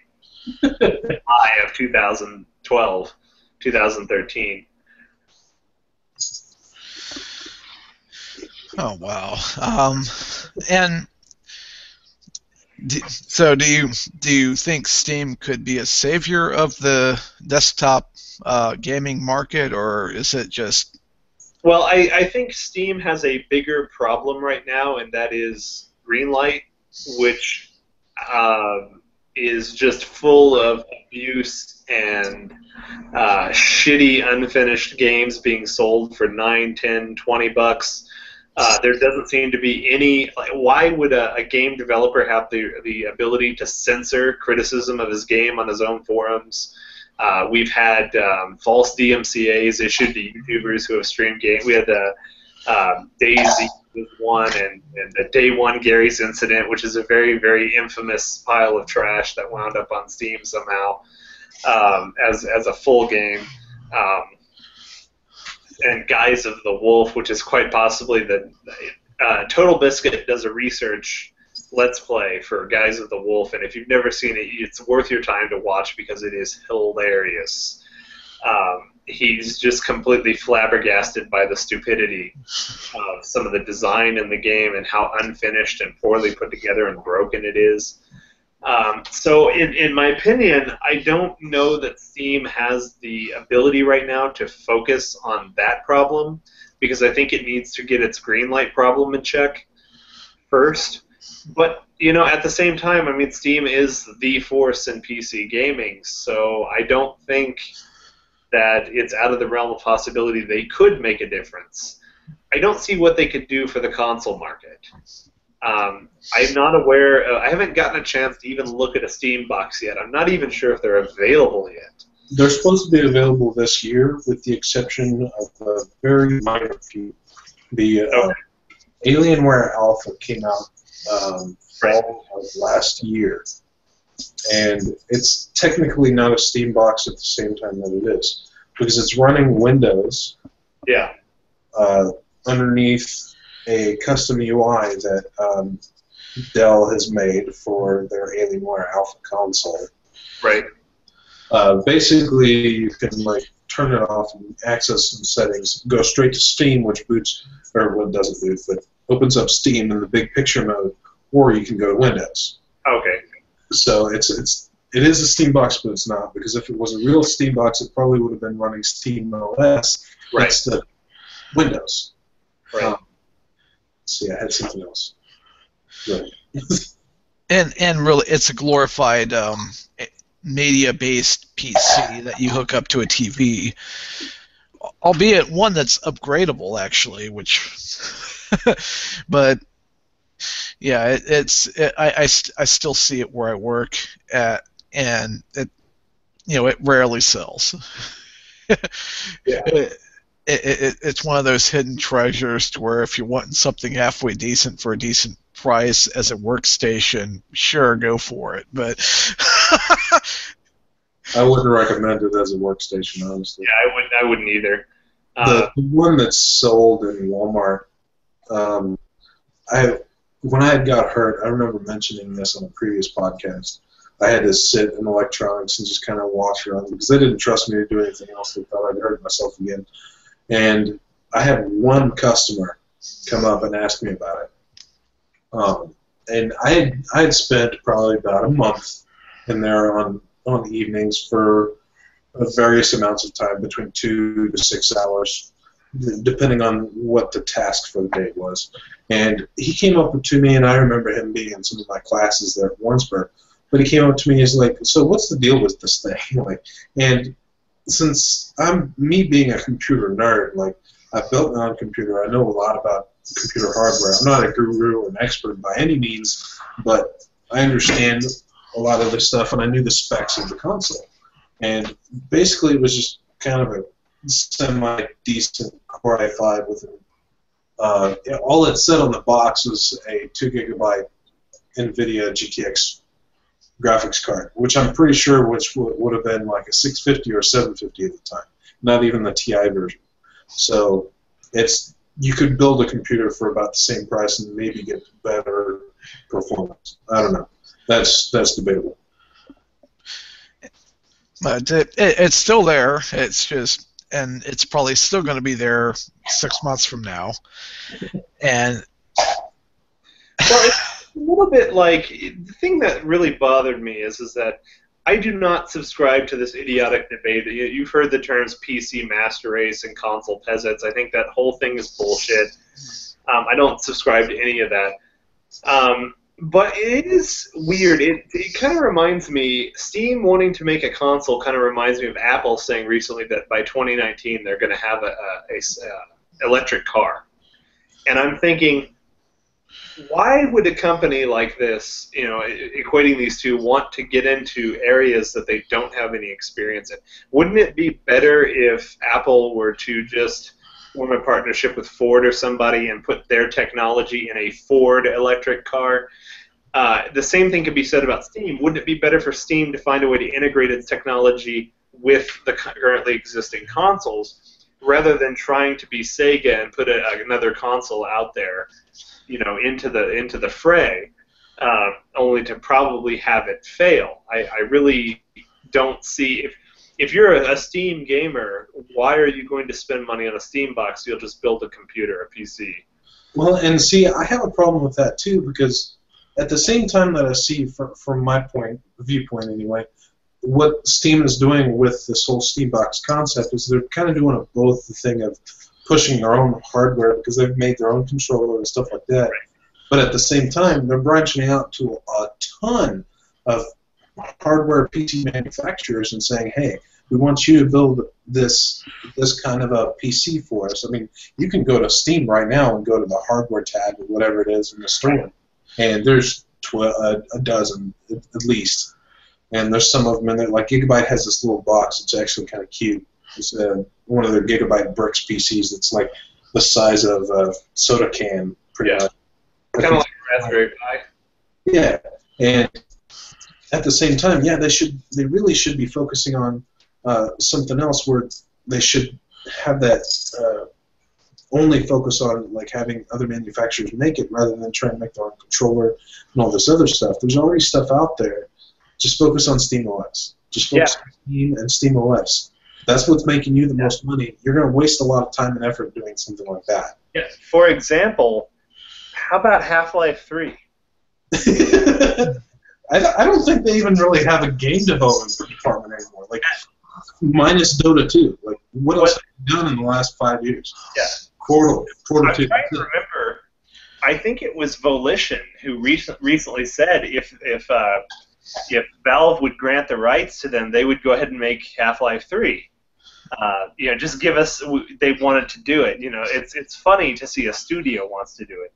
lie of 2012, 2013. Oh wow! And so, do you think Steam could be a savior of the desktop gaming market, or is it just? Well, I think Steam has a bigger problem right now, and that is Greenlight, which is just full of abuse and shitty, unfinished games being sold for $9, $10, $20. There doesn't seem to be any. Like, why would a game developer have the ability to censor criticism of his game on his own forums? We've had false DMCAs issued to YouTubers who have streamed games. We had Daisy was one, and the Day One Gary's incident, which is a very, very infamous pile of trash that wound up on Steam somehow as a full game. And Guise of the Wolf, which is quite possibly the Total Biscuit does a research Let's Play for Guise of the Wolf, and if you've never seen it, it's worth your time to watch because it is hilarious. He's just completely flabbergasted by the stupidity of some of the design in the game and how unfinished and poorly put together and broken it is. So in my opinion, I don't know that Steam has the ability right now to focus on that problem, because I think it needs to get its greenlight problem in check first. But, at the same time, I mean, Steam is the force in PC gaming, so I don't think that it's out of the realm of possibility they could make a difference. I don't see what they could do for the console market. I'm not aware. I haven't gotten a chance to even look at a Steam box yet. I'm not even sure if they're available yet. They're supposed to be available this year, with the exception of a very minor few. The Alienware Alpha came out fall of last year, and it's technically not a Steam box at the same time that it is, because it's running Windows. Yeah. Underneath a custom UI that Dell has made for their Alienware Alpha console. Right. Basically, you can turn it off and access some settings. Go straight to Steam, which boots, or what doesn't boot, but opens up Steam in the big picture mode, or you can go to Windows. Okay. So it is a Steam box, but it's not, because if it was a real Steam box, it probably would have been running Steam OS instead of Windows. Right. So I had something else. Right. And really, it's a glorified media-based PC that you hook up to a TV, albeit one that's upgradable, actually. But yeah, I still see it where I work at, and it rarely sells. Yeah. It's one of those hidden treasures to where if you're wanting something halfway decent for a decent price as a workstation, sure, go for it. But I wouldn't recommend it as a workstation, honestly. Yeah, I wouldn't either. The one that's sold in Walmart, when I got hurt, I remember mentioning this on a previous podcast. I had to sit in electronics and just kind of watch around because they didn't trust me to do anything else. They thought I'd hurt myself again. And I had one customer come up and ask me about it. And I had spent probably about a month in there on evenings for various amounts of time, between 2 to 6 hours, depending on what the task for the day was. And he came up to me, and I remember him being in some of my classes there at Warrensburg. But he came up to me and he's like, "So what's the deal with this thing?" And since me being a computer nerd, I built my own computer, I know a lot about computer hardware. I'm not a guru or an expert by any means, but I understand a lot of this stuff, and I knew the specs of the console. And basically, it was just kind of a semi-decent Core i5 with all it said on the box was a 2 gigabyte NVIDIA GTX graphics card, which I'm pretty sure would have been like a 650 or 750 at the time, not even the TI version. So you could build a computer for about the same price and maybe get better performance. I don't know. That's debatable. But it's still there. It's just, and it's probably still going to be there 6 months from now. And well, it's a little bit like the thing that really bothered me is that I do not subscribe to this idiotic debate. You've heard the terms PC master race and console peasants. I think that whole thing is bullshit. I don't subscribe to any of that. But it is weird. It kind of reminds me, Steam wanting to make a console kind of reminds me of Apple saying recently that by 2019 they're going to have a electric car. And I'm thinking, why would a company like this, equating these two, want to get into areas that they don't have any experience in? Wouldn't it be better if Apple were to just form a partnership with Ford or somebody and put their technology in a Ford electric car? The same thing could be said about Steam. Wouldn't it be better for Steam to find a way to integrate its technology with the currently existing consoles, rather than trying to be Sega and put another console out there, into the fray, only to probably have it fail? I really don't see if you're a Steam gamer, why are you going to spend money on a Steam box? You'll just build a computer, a PC. Well, and see, I have a problem with that too, because at the same time that I see, from my viewpoint anyway, what Steam is doing with this whole Steam Box concept is they're kind of doing both the thing of pushing their own hardware because they've made their own controller and stuff like that. Right. But at the same time, they're branching out to a ton of hardware PC manufacturers and saying, hey, we want you to build this kind of a PC for us. I mean, you can go to Steam right now and go to the hardware tab or whatever it is in the store, and there's a dozen at least. And there's some of them in there. Like Gigabyte has this little box. It's actually kind of cute. It's one of their Gigabyte Bricks PCs that's like the size of a soda can, pretty much. Kind of like a Raspberry Pi. Yeah, and at the same time, yeah, they really should be focusing on something else where they should have that only focus on like having other manufacturers make it rather than trying to make their own controller and all this other stuff. There's already stuff out there. Just focus on SteamOS. Just focus on Steam and SteamOS. That's what's making you the most money. You're going to waste a lot of time and effort doing something like that. Yeah. For example, how about Half-Life 3? I don't think they even really have a game development department anymore. Like, minus Dota 2. Like, what else have you done in the last 5 years? Yeah. Portal 2. I'm trying to remember. I think it was Volition who recently said if Valve would grant the rights to them, they would go ahead and make Half-Life 3. Just give us. They wanted to do it. It's funny to see a studio wants to do it.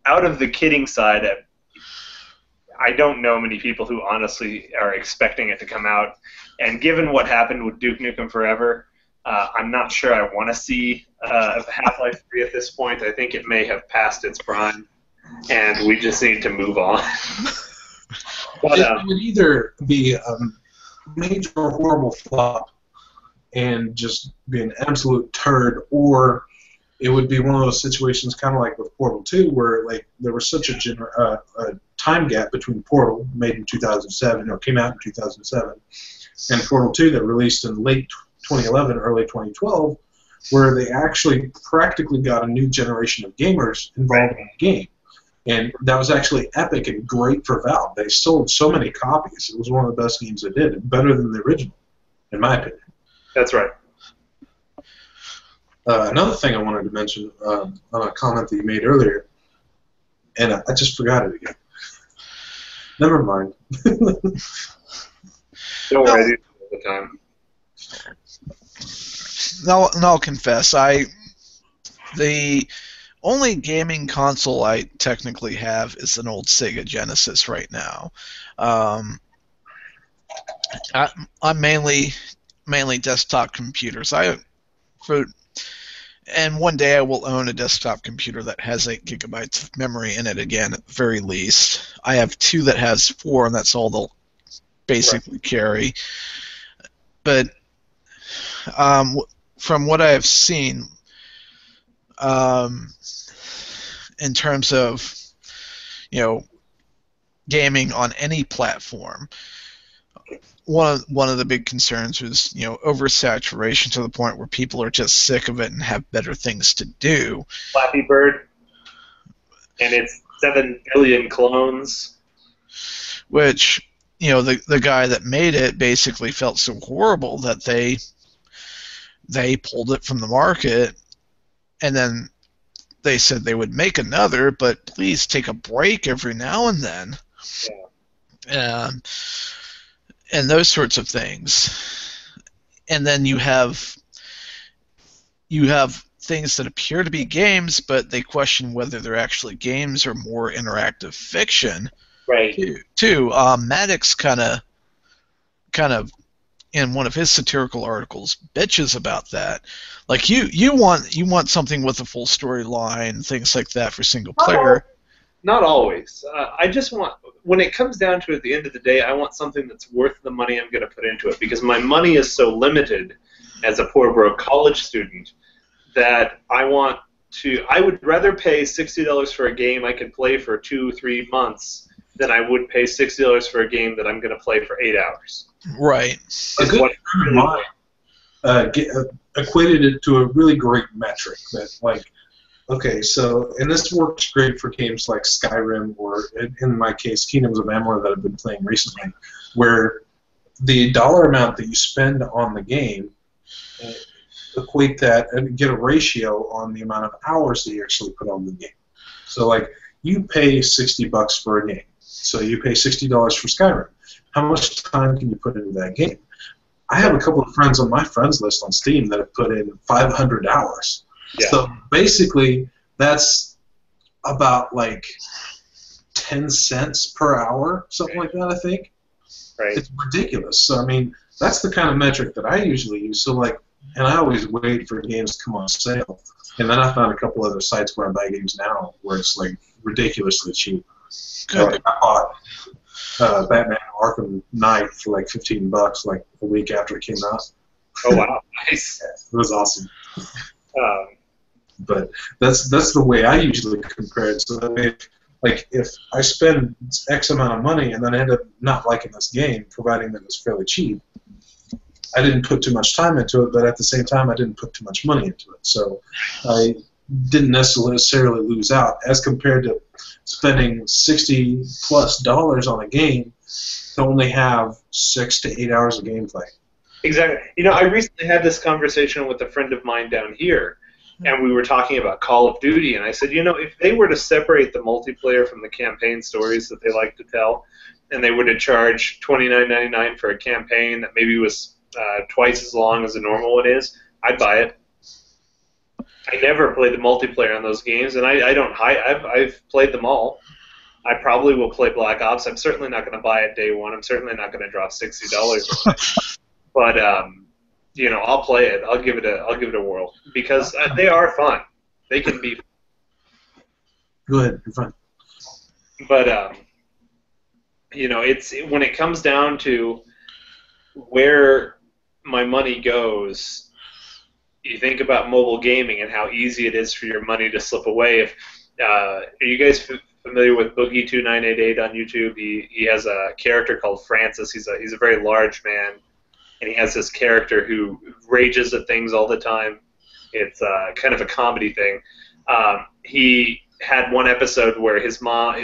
Out of the kidding side, I don't know many people who honestly are expecting it to come out. And given what happened with Duke Nukem Forever, I'm not sure I want to see Half-Life 3 at this point. I think it may have passed its prime, and we just need to move on. But, it would either be a major horrible flop and just be an absolute turd, or it would be one of those situations kind of like with Portal 2 where like there was such a time gap between Portal, made in 2007, or came out in 2007, and Portal 2 that released in late 2011, early 2012, where they actually practically got a new generation of gamers involved in the game. And that was actually epic and great for Valve. They sold so many copies. It was one of the best games they did, better than the original, in my opinion. That's right. Another thing I wanted to mention on a comment that you made earlier, and I just forgot it again. Never mind. Don't worry, I do it all the time. No, I'll confess. The only gaming console I technically have is an old Sega Genesis right now. I'm mainly desktop computers. And one day I will own a desktop computer that has 8 gigabytes of memory in it again, at the very least. I have 2 that has 4, and that's all they'll basically carry. But from what I have seen, in terms of gaming on any platform, one of the big concerns was oversaturation to the point where people are just sick of it and have better things to do. Flappy Bird and its 7 billion clones. Which the guy that made it basically felt so horrible that they pulled it from the market, and then they said they would make another, but please take a break every now and then. Yeah. And those sorts of things. And then you have things that appear to be games, but they question whether they're actually games or more interactive fiction. Right. Too. Maddox kind of in one of his satirical articles bitches about that. Like you want something with a full storyline, things like that for single player. Not always. I just want, when it comes down to it, at the end of the day, I want something that's worth the money I'm going to put into it, because my money is so limited as a poor broke college student that I would rather pay $60 for a game I can play for 2-3 months than I would pay $60 for a game that I'm going to play for 8 hours. Right. A good friend of mine equated it to a really great metric that, like, Okay, so, and this works great for games like Skyrim or, in my case, Kingdoms of Amalur that I've been playing recently, where the dollar amount that you spend on the game, equate that and get a ratio on the amount of hours that you actually put on the game. So, like, you pay $60 for a game. So you pay $60 for Skyrim. How much time can you put into that game? I have a couple of friends on my friends list on Steam that have put in 500 hours. Yeah. So basically, that's about like 10 cents per hour, something like that, I think. Right. It's ridiculous. So, I mean, that's the kind of metric that I usually use. So, like, and I always wait for games to come on sale. And then I found a couple other sites where I buy games now where it's, like, ridiculously cheap. Good. I bought Batman Arkham Knight for, like, $15, like, a week after it came out. Oh, wow. Nice. It was awesome. But that's the way I usually compare it. So that if I spend X amount of money and then I end up not liking this game, providing that it's fairly cheap, I didn't put too much time into it, but at the same time I didn't put too much money into it. So I didn't necessarily lose out as compared to spending $60+ on a game to only have 6 to 8 hours of gameplay. Exactly. You know, I recently had this conversation with a friend of mine down here, and we were talking about Call of Duty, and I said, you know, if they were to separate the multiplayer from the campaign stories that they like to tell, and they were to charge $29.99 for a campaign that maybe was twice as long as the normal one is, I'd buy it. I never played the multiplayer on those games, and I've played them all. I probably will play Black Ops. I'm certainly not going to buy it day one. I'm certainly not going to drop $60 on it. But you know, I'll play it. I'll give it a whirl because they are fun. They can be. Go ahead, you're fine. But you know, it's when it comes down to where my money goes. You think about mobile gaming and how easy it is for your money to slip away. If are you guys familiar with Boogie2988 on YouTube? He has a character called Francis. He's a very large man. And he has this character who rages at things all the time. It's kind of a comedy thing. He had one episode where his mom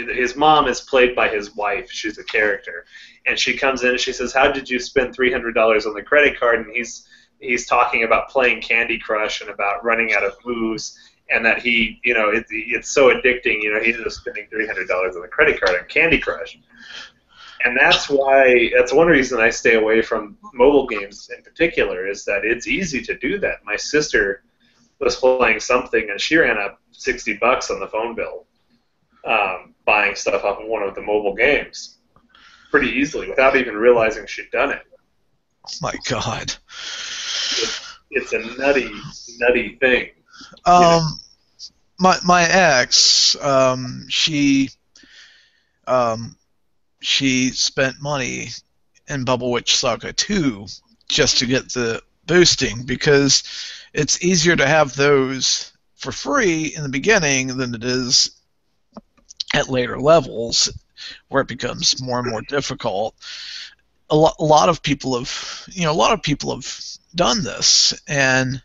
is played by his wife. She's a character, and she comes in and she says, "How did you spend $300 on the credit card?" And he's talking about playing Candy Crush and about running out of moves, and that he, you know, it's so addicting. You know, he ended up spending $300 on the credit card on Candy Crush. And that's one reason I stay away from mobile games in particular, is that it's easy to do that. My sister was playing something and she ran up $60 on the phone bill, buying stuff off of one of the mobile games pretty easly without even realizing she'd done it. Oh my God. It's a nutty thing. My ex, she spent money in Bubble Witch Saga 2 just to get the boosting, because it's easier to have those for free in the beginning than it is at later levels, where it becomes more and more difficult. A lot of people have done this, and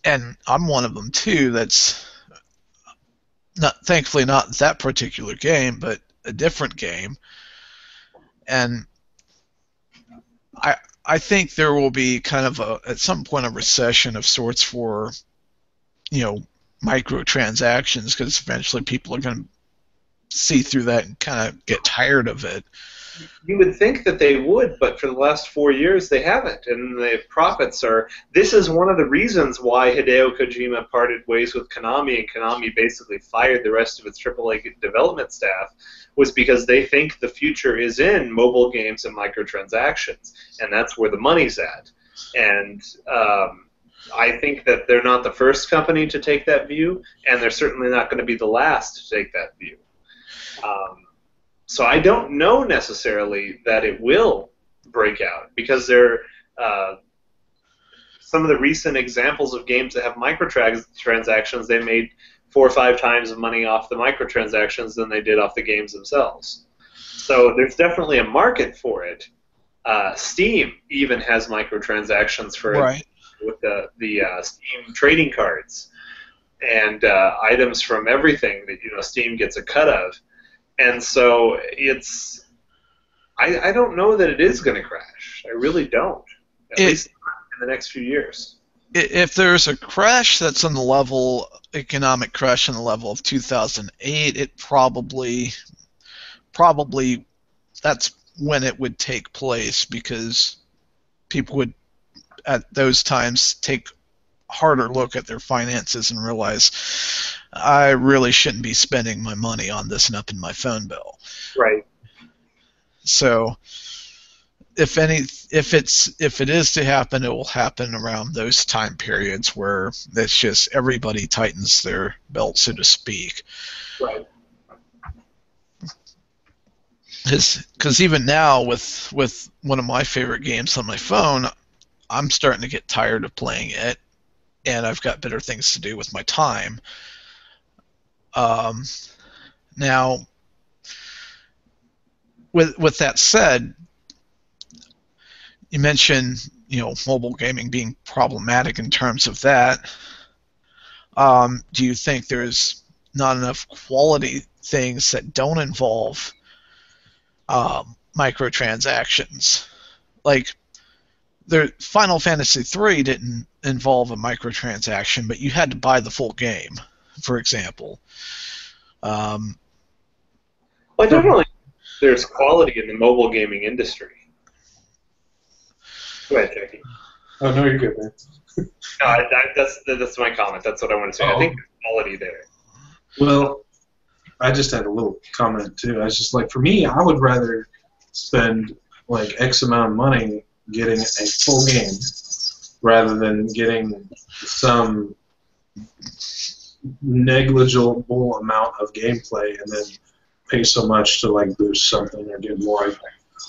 I'm one of them too. That's thankfully not that particular game, but a different game. And I think there will be kind of at some point a recession of sorts for, you know, microtransactions, because eventually people are going to see through that and kind of get tired of it. You would think that they would, but for the last 4 years they haven't, and the profits are. This is one of the reasons why Hideo Kojima parted ways with Konami, and Konami basically fired the rest of its AAA development staff, was because they think the future is in mobile games and microtransactions, and that's where the money's at. And I think that they're not the first company to take that view, and they're certainly not going to be the last to take that view. So I don't know necessarily that it will break out, because some of the recent examples of games that have microtransactions, they made 4 or 5 times the money off the microtransactions than they did off the games themselves. So there's definitely a market for it. Steam even has microtransactions for right. With the Steam trading cards. and items from everything that Steam gets a cut of, and so it's. I don't know that it is going to crash. I really don't. At least in the next few years. If there's a crash that's on the level, economic crash on the level of 2008, it probably that's when it would take place, because people would at those times take a harder look at their finances and realize I really shouldn't be spending my money on this and upping my phone bill. Right. So if it is to happen, it will happen around those time periods where it's just everybody tightens their belt, so to speak. Right. Because even now, with one of my favorite games on my phone, I'm starting to get tired of playing it, and I've got better things to do with my time. Now, with that said, you mentioned mobile gaming being problematic in terms of that. Do you think there's not enough quality things that don't involve microtransactions? Like, Final Fantasy III didn't involve a microtransaction, but you had to buy the full game, for example. Well, I definitely there's quality in the mobile gaming industry. Go ahead, Jackie. Oh, no, you're good, man. No, that's my comment. That's what I want to say. I think there's quality there. Well, I just had a little comment, too. I was just like, for me, I would rather spend, like, X amount of money getting a full game rather than getting some negligible amount of gameplay and then pay so much to, like, boost something or get more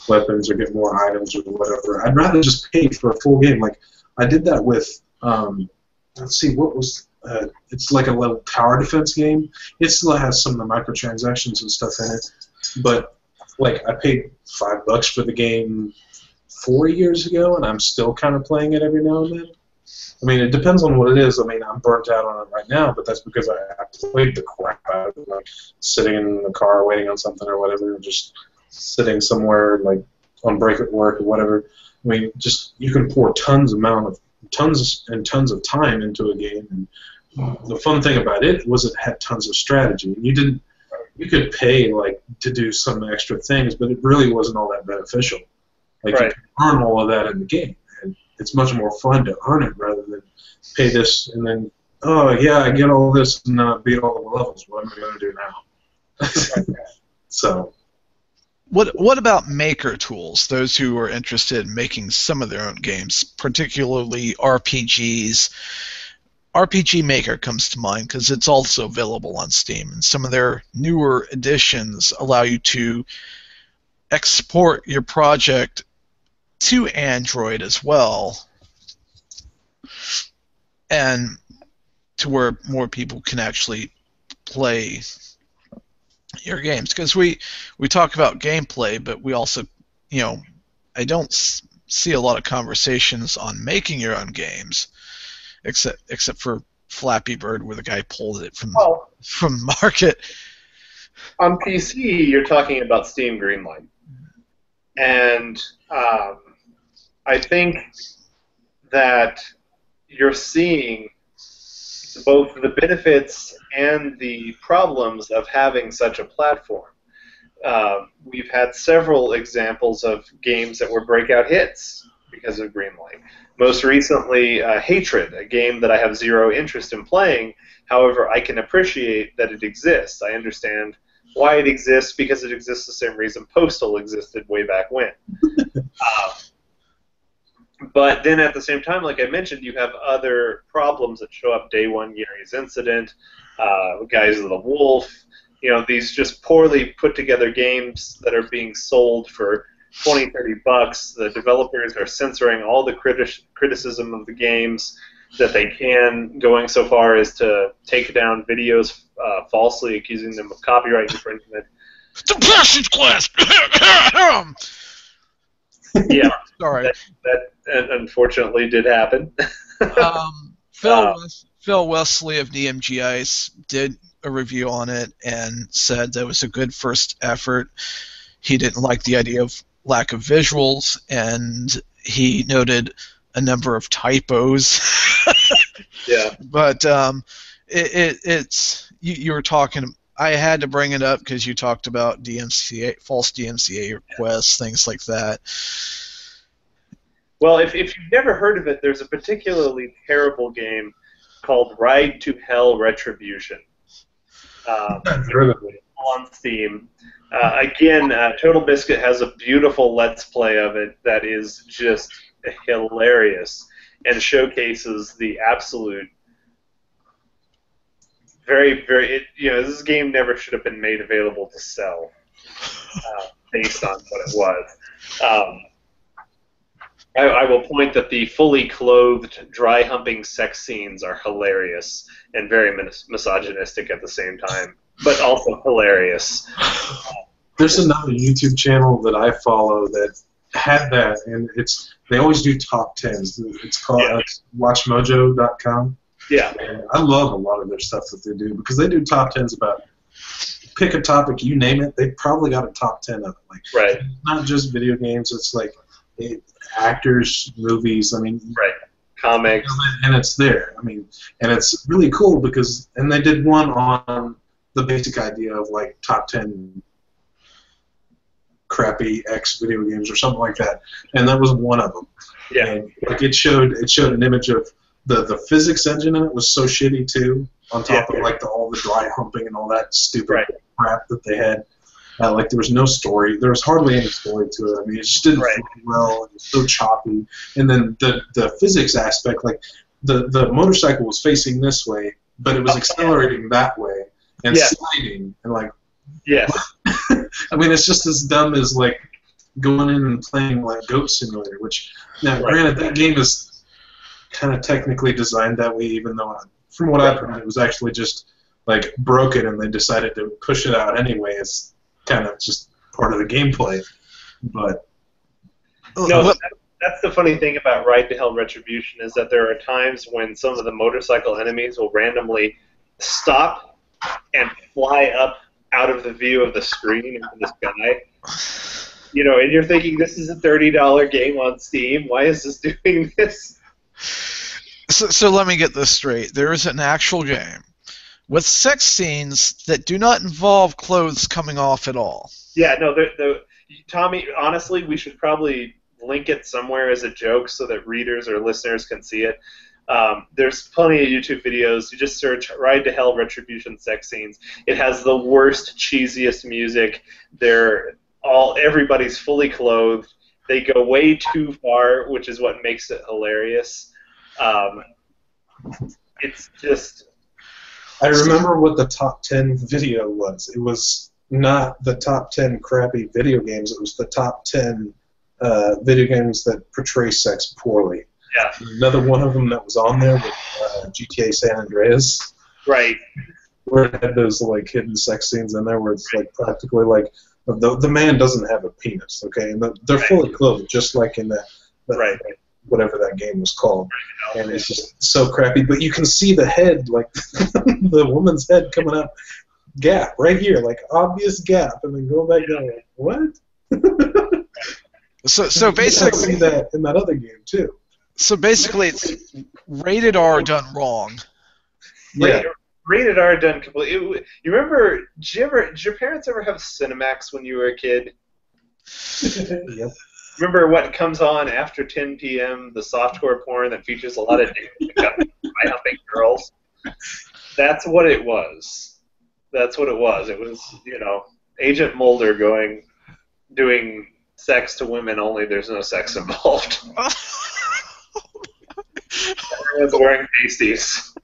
weapons or get more items or whatever. I'd rather just pay for a full game. Like, I did that with, let's see, what was, it's like a little tower defense game. It still has some of the microtransactions and stuff in it, but, like, I paid $5 for the game 4 years ago, and I'm still kind of playing it every now and then. I mean, it depends on what it is. I mean, I'm burnt out on it right now, but that's because I played the crap out of it, like sitting in the car waiting on something or whatever, and just sitting somewhere like on break at work or whatever. I mean, just you can pour tons and tons of time into a game, and the fun thing about it was it had tons of strategy. You could pay like to do some extra things, but it really wasn't all that beneficial. Like you can earn all of that in the game, and it's much more fun to earn it rather than pay this and then, oh yeah, I get all this and beat all the levels. What am I going to do now? So. What about maker tools? Those who are interested in making some of their own games, particularly RPGs. RPG Maker comes to mind because it's also available on Steam, and some of their newer editions allow you to export your project to Android as well, and to where more people can actually play your games. Because we talk about gameplay, but we also, I don't see a lot of conversations on making your own games, except for Flappy Bird, where the guy pulled it from market. On PC, you're talking about Steam Greenlight, and I think that you're seeing both the benefits and the problems of having such a platform. We've had several examples of games that were breakout hits because of Greenlight. Most recently, Hatred, a game that I have zero interest in playing. However, I can appreciate that it exists. I understand why it exists, because it exists the same reason Postal existed way back when. But then at the same time, like I mentioned, you have other problems that show up. Day One, Gary's Incident, Guys of the Wolf, these just poorly put together games that are being sold for $20, $30. The developers are censoring all the criticism of the games that they can, going so far as to take down videos falsely accusing them of copyright infringement. The Passions class! Yeah, sorry. that unfortunately did happen. Phil Phil Wesley of DMG Ice did a review on it and said that it was a good first effort. He didn't like the idea of lack of visuals, and he noted a number of typos. Yeah. But it's you were talking. I had to bring it up because you talked about DMCA, false DMCA requests, things like that. Well, if you've never heard of it, there's a particularly terrible game called Ride to Hell Retribution. On Steam. Again, Total Biscuit has a beautiful Let's Play of it that is just hilarious and showcases the absolute this game never should have been made available to sell based on what it was. I will point that the fully clothed, dry humping sex scenes are hilarious and very misogynistic at the same time, but also hilarious. There's another YouTube channel that I follow that had that, and they always do top 10s. It's called WatchMojo.com. Yeah. And I love a lot of their stuff that they do because they do top 10s about pick a topic, you name it, they probably got a top 10 of it. Like, right. It's not just video games, it's like actors, movies, right. Comics. And it's there. And it's really cool because, and they did one on the basic idea of like top 10 crappy X video games or something like that, and that was one of them. Yeah. And like it showed an image of the physics engine in it was so shitty too, on top of like all the dry humping and all that stupid crap that they had. Like there was no story. There was hardly any story to it. It just didn't flow well. It was so choppy. And then the physics aspect, like the motorcycle was facing this way, but it was accelerating that way and sliding and like. Yes. It's just as dumb as like going in and playing like Goat Simulator, which now granted that game is kind of technically designed that way, even though from what I've heard it was actually just like broken and they decided to push it out anyway. It's kind of just part of the gameplay. But no, that's the funny thing about Ride to Hell Retribution is that there are times when some of the motorcycle enemies will randomly stop and fly up out of the view of the screen into the sky. And you're thinking, this is a $30 game on Steam. Why is this doing this? So let me get this straight. There is an actual game with sex scenes that do not involve clothes coming off at all. Yeah, no, Tommy, honestly, we should probably link it somewhere as a joke so that readers or listeners can see it. There's plenty of YouTube videos. You just search Ride to Hell Retribution sex scenes. It has the worst, cheesiest music. Everybody's fully clothed. They go way too far, which is what makes it hilarious. It's just... I remember what the top 10 video was. It was not the top 10 crappy video games. It was the top 10 video games that portray sex poorly. Yeah. Another one of them that was on there was GTA San Andreas. Right. Where it had those like hidden sex scenes in there where it's like practically like the man doesn't have a penis, okay? And they're fully clothed, just like in that whatever that game was called. And it's just so crappy. But you can see the head, like the woman's head coming up, gap right here, like obvious gap, and then go back down. Like, what? So basically, see that in that other game too. So basically, it's rated R done wrong. Yeah. Rated R done completely. You remember? Did your parents ever have Cinemax when you were a kid? Yep. Remember what comes on after 10 p.m. The softcore porn that features a lot of humping girls. That's what it was. That's what it was. It was, Agent Mulder doing sex to women. Only there's no sex involved. Everyone's wearing pasties.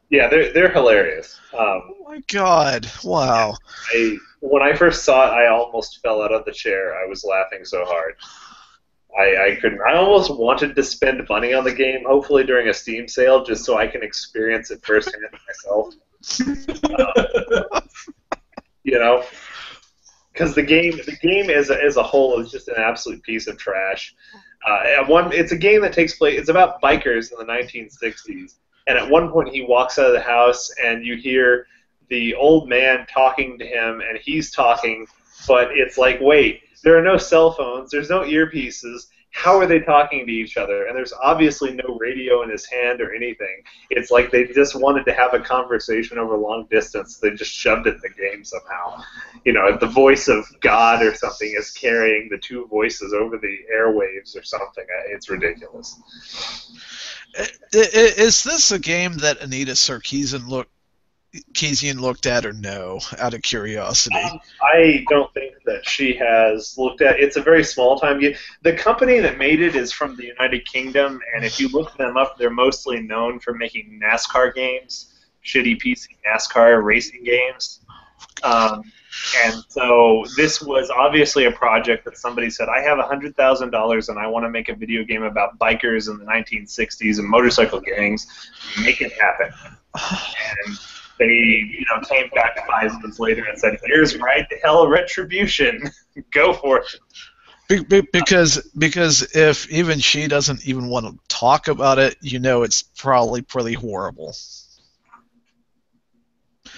They're hilarious. Oh my God! Wow. When I first saw it, I almost fell out of the chair. I was laughing so hard. I couldn't. I almost wanted to spend money on the game, hopefully during a Steam sale, just so I can experience it firsthand myself. Because the game as a whole is just an absolute piece of trash. It's a game that takes place. It's about bikers in the 1960s, and at one point he walks out of the house, and you hear the old man talking to him, and he's talking, but it's like, wait, there are no cell phones, there's no earpieces. How are they talking to each other? And there's obviously no radio in his hand or anything. It's like they just wanted to have a conversation over long distance. They just shoved it in the game somehow. You know, the voice of God or something is carrying the two voices over the airwaves or something. It's ridiculous. Is this a game that Anita Sarkeesian looked at, or no, out of curiosity? I don't think that she has looked at. It's a very small-time game. The company that made it is from the United Kingdom, and if you look them up, they're mostly known for making NASCAR games, shitty PC NASCAR racing games. And so this was obviously a project that somebody said, I have $100,000 and I want to make a video game about bikers in the 1960s and motorcycle gangs. Make it happen. And they, came back 5 months later and said, "Here's Ride to Hell Retribution. Go for it." Because if even she doesn't even want to talk about it, it's probably pretty horrible.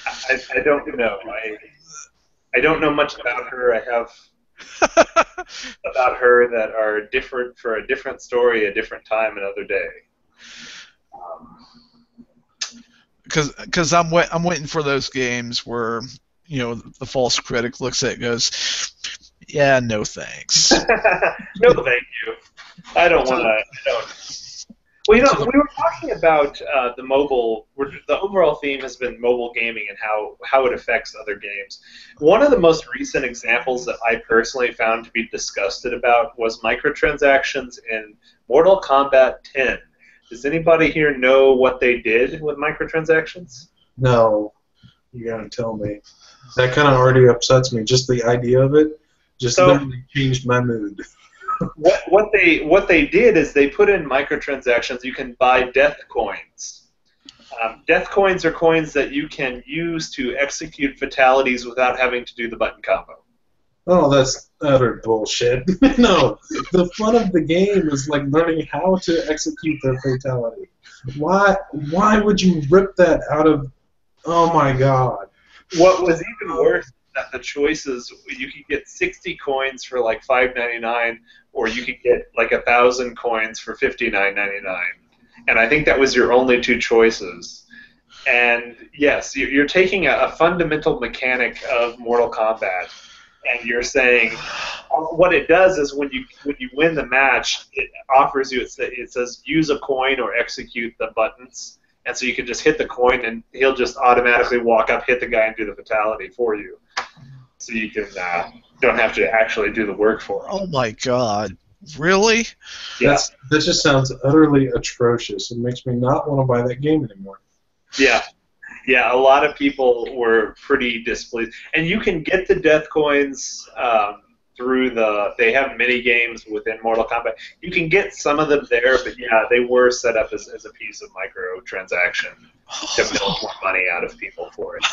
I don't know. I don't know much about her. I have about her that are different for a different story, a different time, another day. Because I'm waiting for those games where the false critic looks at it and goes, yeah, no thanks. No, thank you. I don't want to. Well, we were talking about the mobile. The overall theme has been mobile gaming and how it affects other games. One of the most recent examples that I personally found to be disgusted about was microtransactions in Mortal Kombat 10. Does anybody here know what they did with microtransactions? No. You gotta tell me. That kind of already upsets me. Just the idea of it literally changed my mood. What they did is they put in microtransactions. You can buy death coins. Death coins are coins that you can use to execute fatalities without having to do the button combo. Oh, that's utter bullshit. No, the fun of the game is like learning how to execute the fatality. Why would you rip that out of? Oh my God! What was even worse is that the choices, you could get 60 coins for like $5.99, or you could get like 1,000 coins for $59.99, and I think that was your only two choices. And yes, you're taking a fundamental mechanic of Mortal Kombat. And you're saying what it does is when you win the match, it offers you, it says use a coin or execute the buttons, and so you can just hit the coin and he'll just automatically walk up, hit the guy, and do the fatality for you. So you can don't have to actually do the work for him. Oh my God! Really? Yeah. That just sounds utterly atrocious. It makes me not want to buy that game anymore. Yeah. Yeah, a lot of people were pretty displeased. And you can get the death coins through they have mini games within Mortal Kombat. You can get some of them there, but yeah, they were set up as a piece of microtransaction to milk more money out of people for it.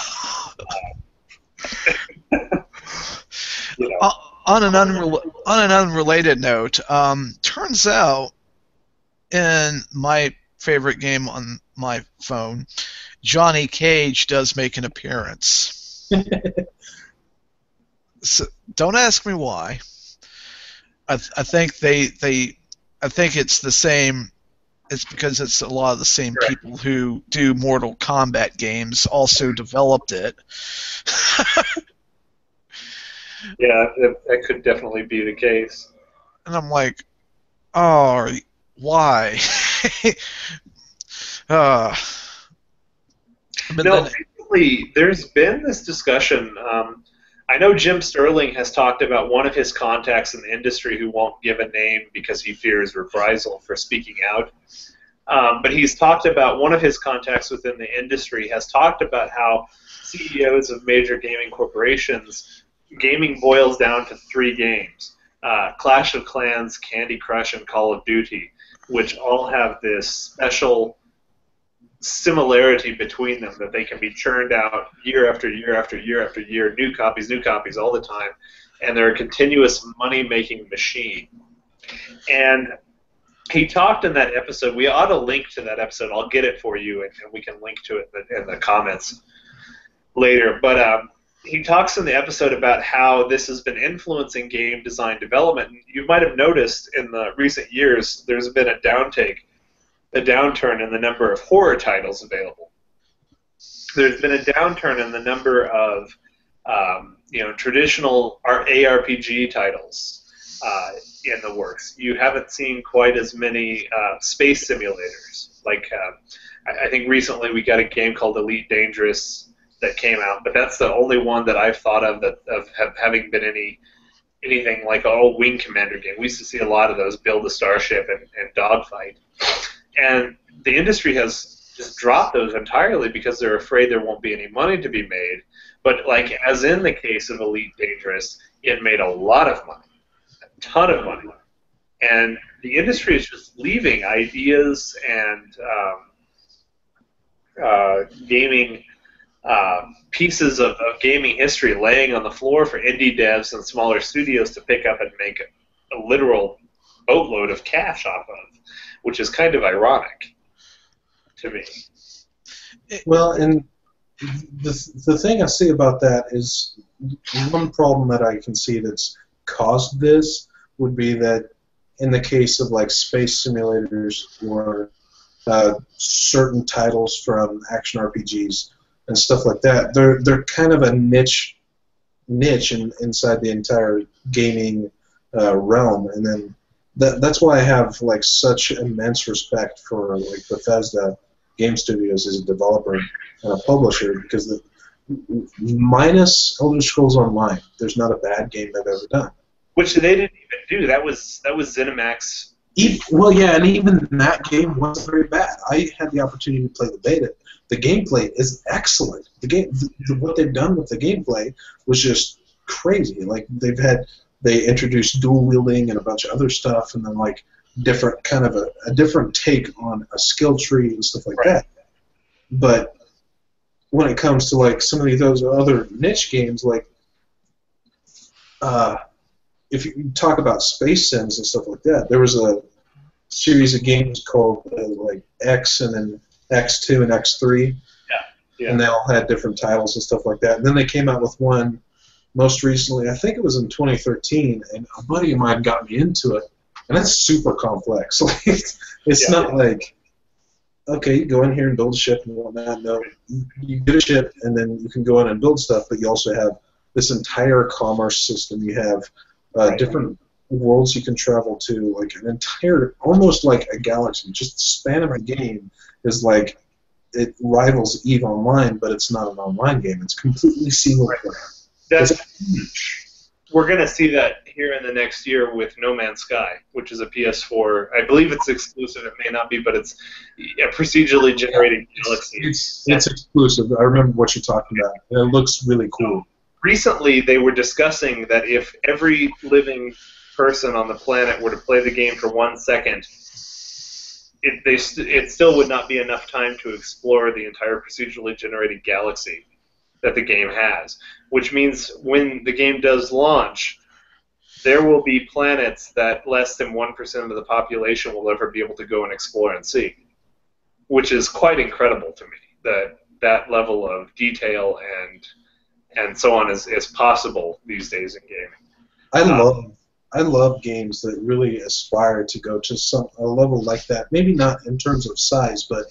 On an unrelated note, turns out in my favorite game on my phone, Johnny Cage does make an appearance. So, don't ask me why. I think I think it's the same. It's because it's a lot of the same people who do Mortal Kombat games also developed it. Yeah, that could definitely be the case. And I'm like, oh, why? Recently, there's been this discussion. I know Jim Sterling has talked about one of his contacts in the industry who won't give a name because he fears reprisal for speaking out. But he's talked about one of his contacts within the industry has talked about how CEOs of major gaming corporations, gaming boils down to 3 games: Clash of Clans, Candy Crush, and Call of Duty, which all have this special similarity between them that they can be churned out year after year after year after year, new copies all the time, and they're a continuous money-making machine. And he talked in that episode. We ought to link to that episode. I'll get it for you, and we can link to it in the comments later. But he talks in the episode about how this has been influencing game design development. And you might have noticed in the recent years there's been a downturn in the number of horror titles available. There's been a downturn in the number of traditional ARPG titles in the works. You haven't seen quite as many space simulators. Like I think recently we got a game called Elite Dangerous that came out, but that's the only one that I've thought of having been anything like a Wing Commander game. We used to see a lot of those, build a starship and dogfight. And the industry has just dropped those entirely because they're afraid there won't be any money to be made. But like as in the case of Elite Dangerous, it made a lot of money, a ton of money. And the industry is just leaving ideas and gaming pieces of gaming history laying on the floor for indie devs and smaller studios to pick up and make a literal boatload of cash off of, which is kind of ironic to me. Well, and the thing I see about that is one problem that I can see that's caused this would be that in the case of like space simulators or certain titles from action RPGs and stuff like that, they're kind of a niche inside the entire gaming realm, and then that's why I have like such immense respect for like Bethesda Game Studios as a developer and a publisher, because minus Elder Scrolls Online, there's not a bad game they've ever done. Which they didn't even do. That was ZeniMax. Well, yeah, and even that game wasn't very bad. I had the opportunity to play the beta. The gameplay is excellent. What they've done with the gameplay was just crazy. Like they introduced dual wielding and a bunch of other stuff, and then like different kind of a different take on a skill tree and stuff like that. But when it comes to like some of those other niche games, like if you talk about space sims and stuff like that, there was a series of games called like X and then X2 and X3, and they all had different titles and stuff like that. And then they came out with one most recently, I think it was in 2013, and a buddy of mine got me into it, and it's super complex. Like, it's not like, okay, you go in here and build a ship and whatnot. No, you get a ship, and then you can go in and build stuff, but you also have this entire commerce system. You have different worlds you can travel to, like an entire, almost like a galaxy. Just the span of a game is like, it rivals EVE Online, but it's not an online game. It's completely single player. We're going to see that here in the next year with No Man's Sky, which is a PS4. I believe it's exclusive. It may not be, but it's a procedurally generated galaxy. It's exclusive. I remember what you're talking about. It looks really cool. Recently, they were discussing that if every living person on the planet were to play the game for 1 second, it still would not be enough time to explore the entire procedurally generated galaxy that the game has. Which means when the game does launch, there will be planets that less than 1% of the population will ever be able to go and explore and see, which is quite incredible to me, that level of detail and so on is possible these days in gaming. I love games that really aspire to go to a level like that. Maybe not in terms of size, but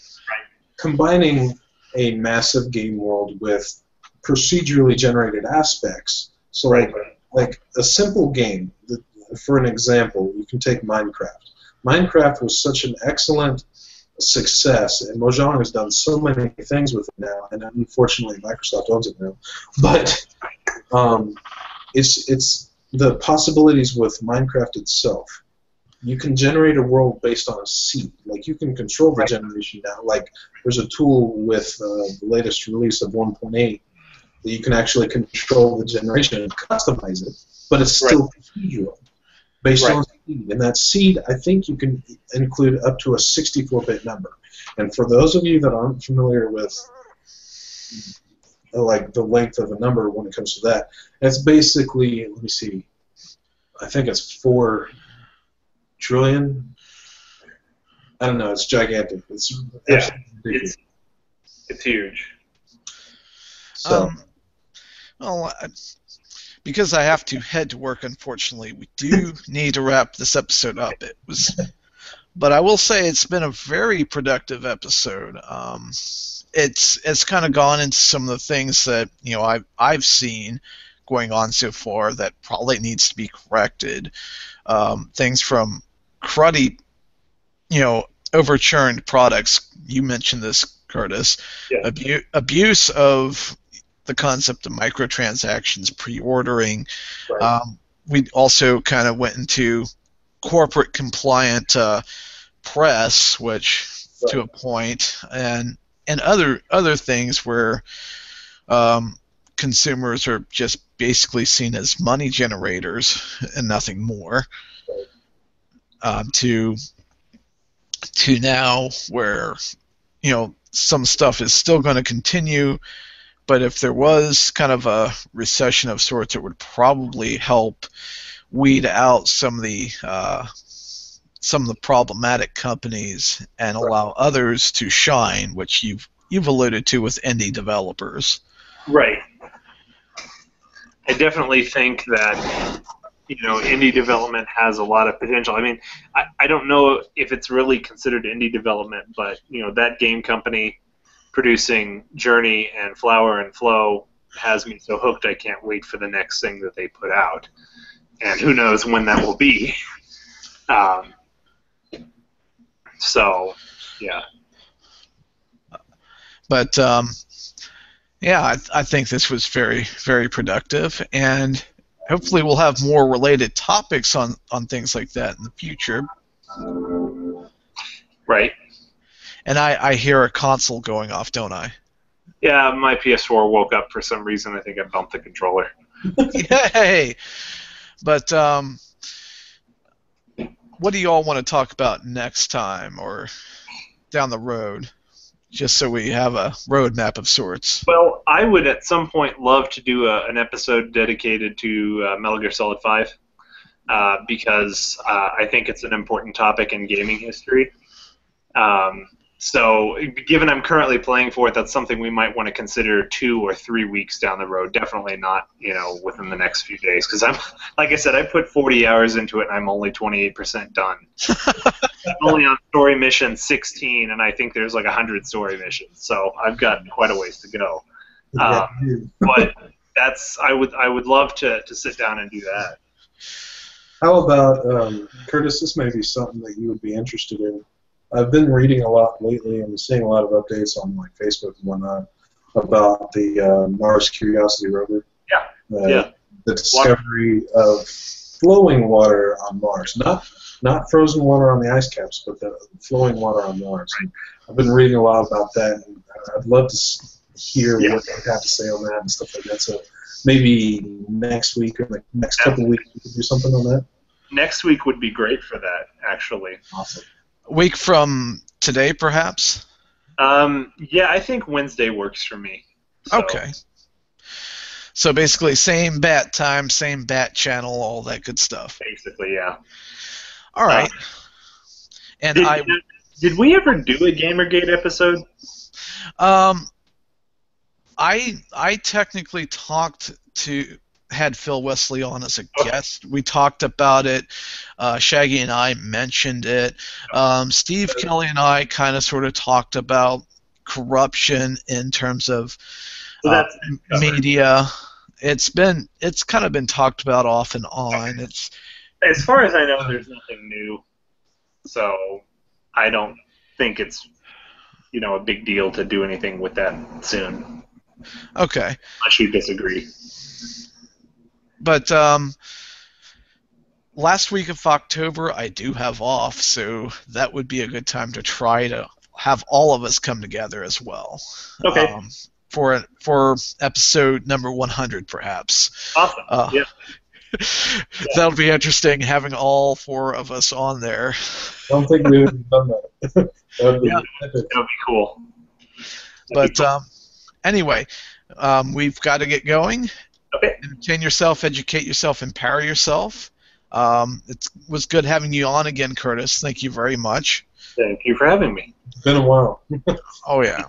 combining a massive game world with procedurally generated aspects. So like a simple game, for an example, you can take Minecraft. Minecraft was such an excellent success, and Mojang has done so many things with it now, and unfortunately Microsoft owns it now. But it's the possibilities with Minecraft itself. You can generate a world based on a seed. Like, you can control the generation now. Like, there's a tool with the latest release of 1.8 that you can actually control the generation and customize it, but it's still procedural based on seed. And that seed, I think you can include up to a 64-bit number. And for those of you that aren't familiar with like the length of a number when it comes to that, it's basically, let me see, I think it's 4 trillion. I don't know. It's gigantic. It's Yeah, absolutely ridiculous. it's huge. So Well, because I have to head to work, unfortunately, we do need to wrap this episode up. But I will say it's been a very productive episode. It's kind of gone into some of the things that I've seen going on so far that probably needs to be corrected. Things from cruddy, overchurned products. You mentioned this, Curtis. Yeah. Abuse of the concept of microtransactions, pre-ordering. Right. We also kind of went into corporate compliant press, which Right. to a point, and other things where consumers are just basically seen as money generators and nothing more. To now where some stuff is still going to continue, but if there was kind of a recession of sorts, it would probably help weed out some of the problematic companies and allow others to shine, which you've alluded to with indie developers. Right. I definitely think that indie development has a lot of potential. I mean, I don't know if it's really considered indie development, but that game company producing Journey and Flower and Flow has me so hooked I can't wait for the next thing that they put out, and who knows when that will be. So, yeah. But yeah, I think this was very, very productive, and hopefully we'll have more related topics on things like that in the future. Right. And I hear a console going off, don't I? Yeah, my PS4 woke up for some reason. I think I bumped the controller. Yay! But what do you all want to talk about next time or down the road? Just so we have a roadmap of sorts. Well, I would at some point love to do an episode dedicated to Metal Gear Solid 5 because I think it's an important topic in gaming history. So, given I'm currently playing for it, that's something we might want to consider 2 or 3 weeks down the road. Definitely not, within the next few days, because like I said, I put 40 hours into it, and I'm only 28% done. I'm only on story mission 16, and I think there's like 100 story missions, so I've got quite a ways to go. But I would love to sit down and do that. how about Curtis? This may be something that you would be interested in. I've been reading a lot lately and seeing a lot of updates on like Facebook and whatnot about the Mars Curiosity rover. Yeah. The discovery of flowing water on Mars, not frozen water on the ice caps, but the flowing water on Mars. And I've been reading a lot about that, and I'd love to hear what they have to say on that and stuff like that. So maybe next week or the next couple of weeks we could do something on that. Next week would be great for that, actually. Awesome. A week from today, perhaps? Yeah, I think Wednesday works for me. So. Okay. So basically, same bat time, same bat channel, all that good stuff. Basically, yeah. All right. And did we ever do a Gamergate episode? I technically had Phil Wesley on as a guest. We talked about it. Shaggy and I mentioned it. Steve Kelly and I kind of sort of talked about corruption in terms of media. It's kind of been talked about off and on. It's as far as I know, there's nothing new, so I don't think it's a big deal to do anything with that soon. Okay. Unless you disagree. But last week of October, I do have off, so that would be a good time to try to have all of us come together as well. Okay. For episode number 100, perhaps. Awesome. Yeah. That'll be interesting, having all 4 of us on there. I don't think we would have done that. That would be cool. But anyway, we've got to get going. Okay. Entertain yourself, educate yourself, empower yourself. It was good having you on again, Curtis. Thank you very much. Thank you for having me. It's been a while. Oh, yeah.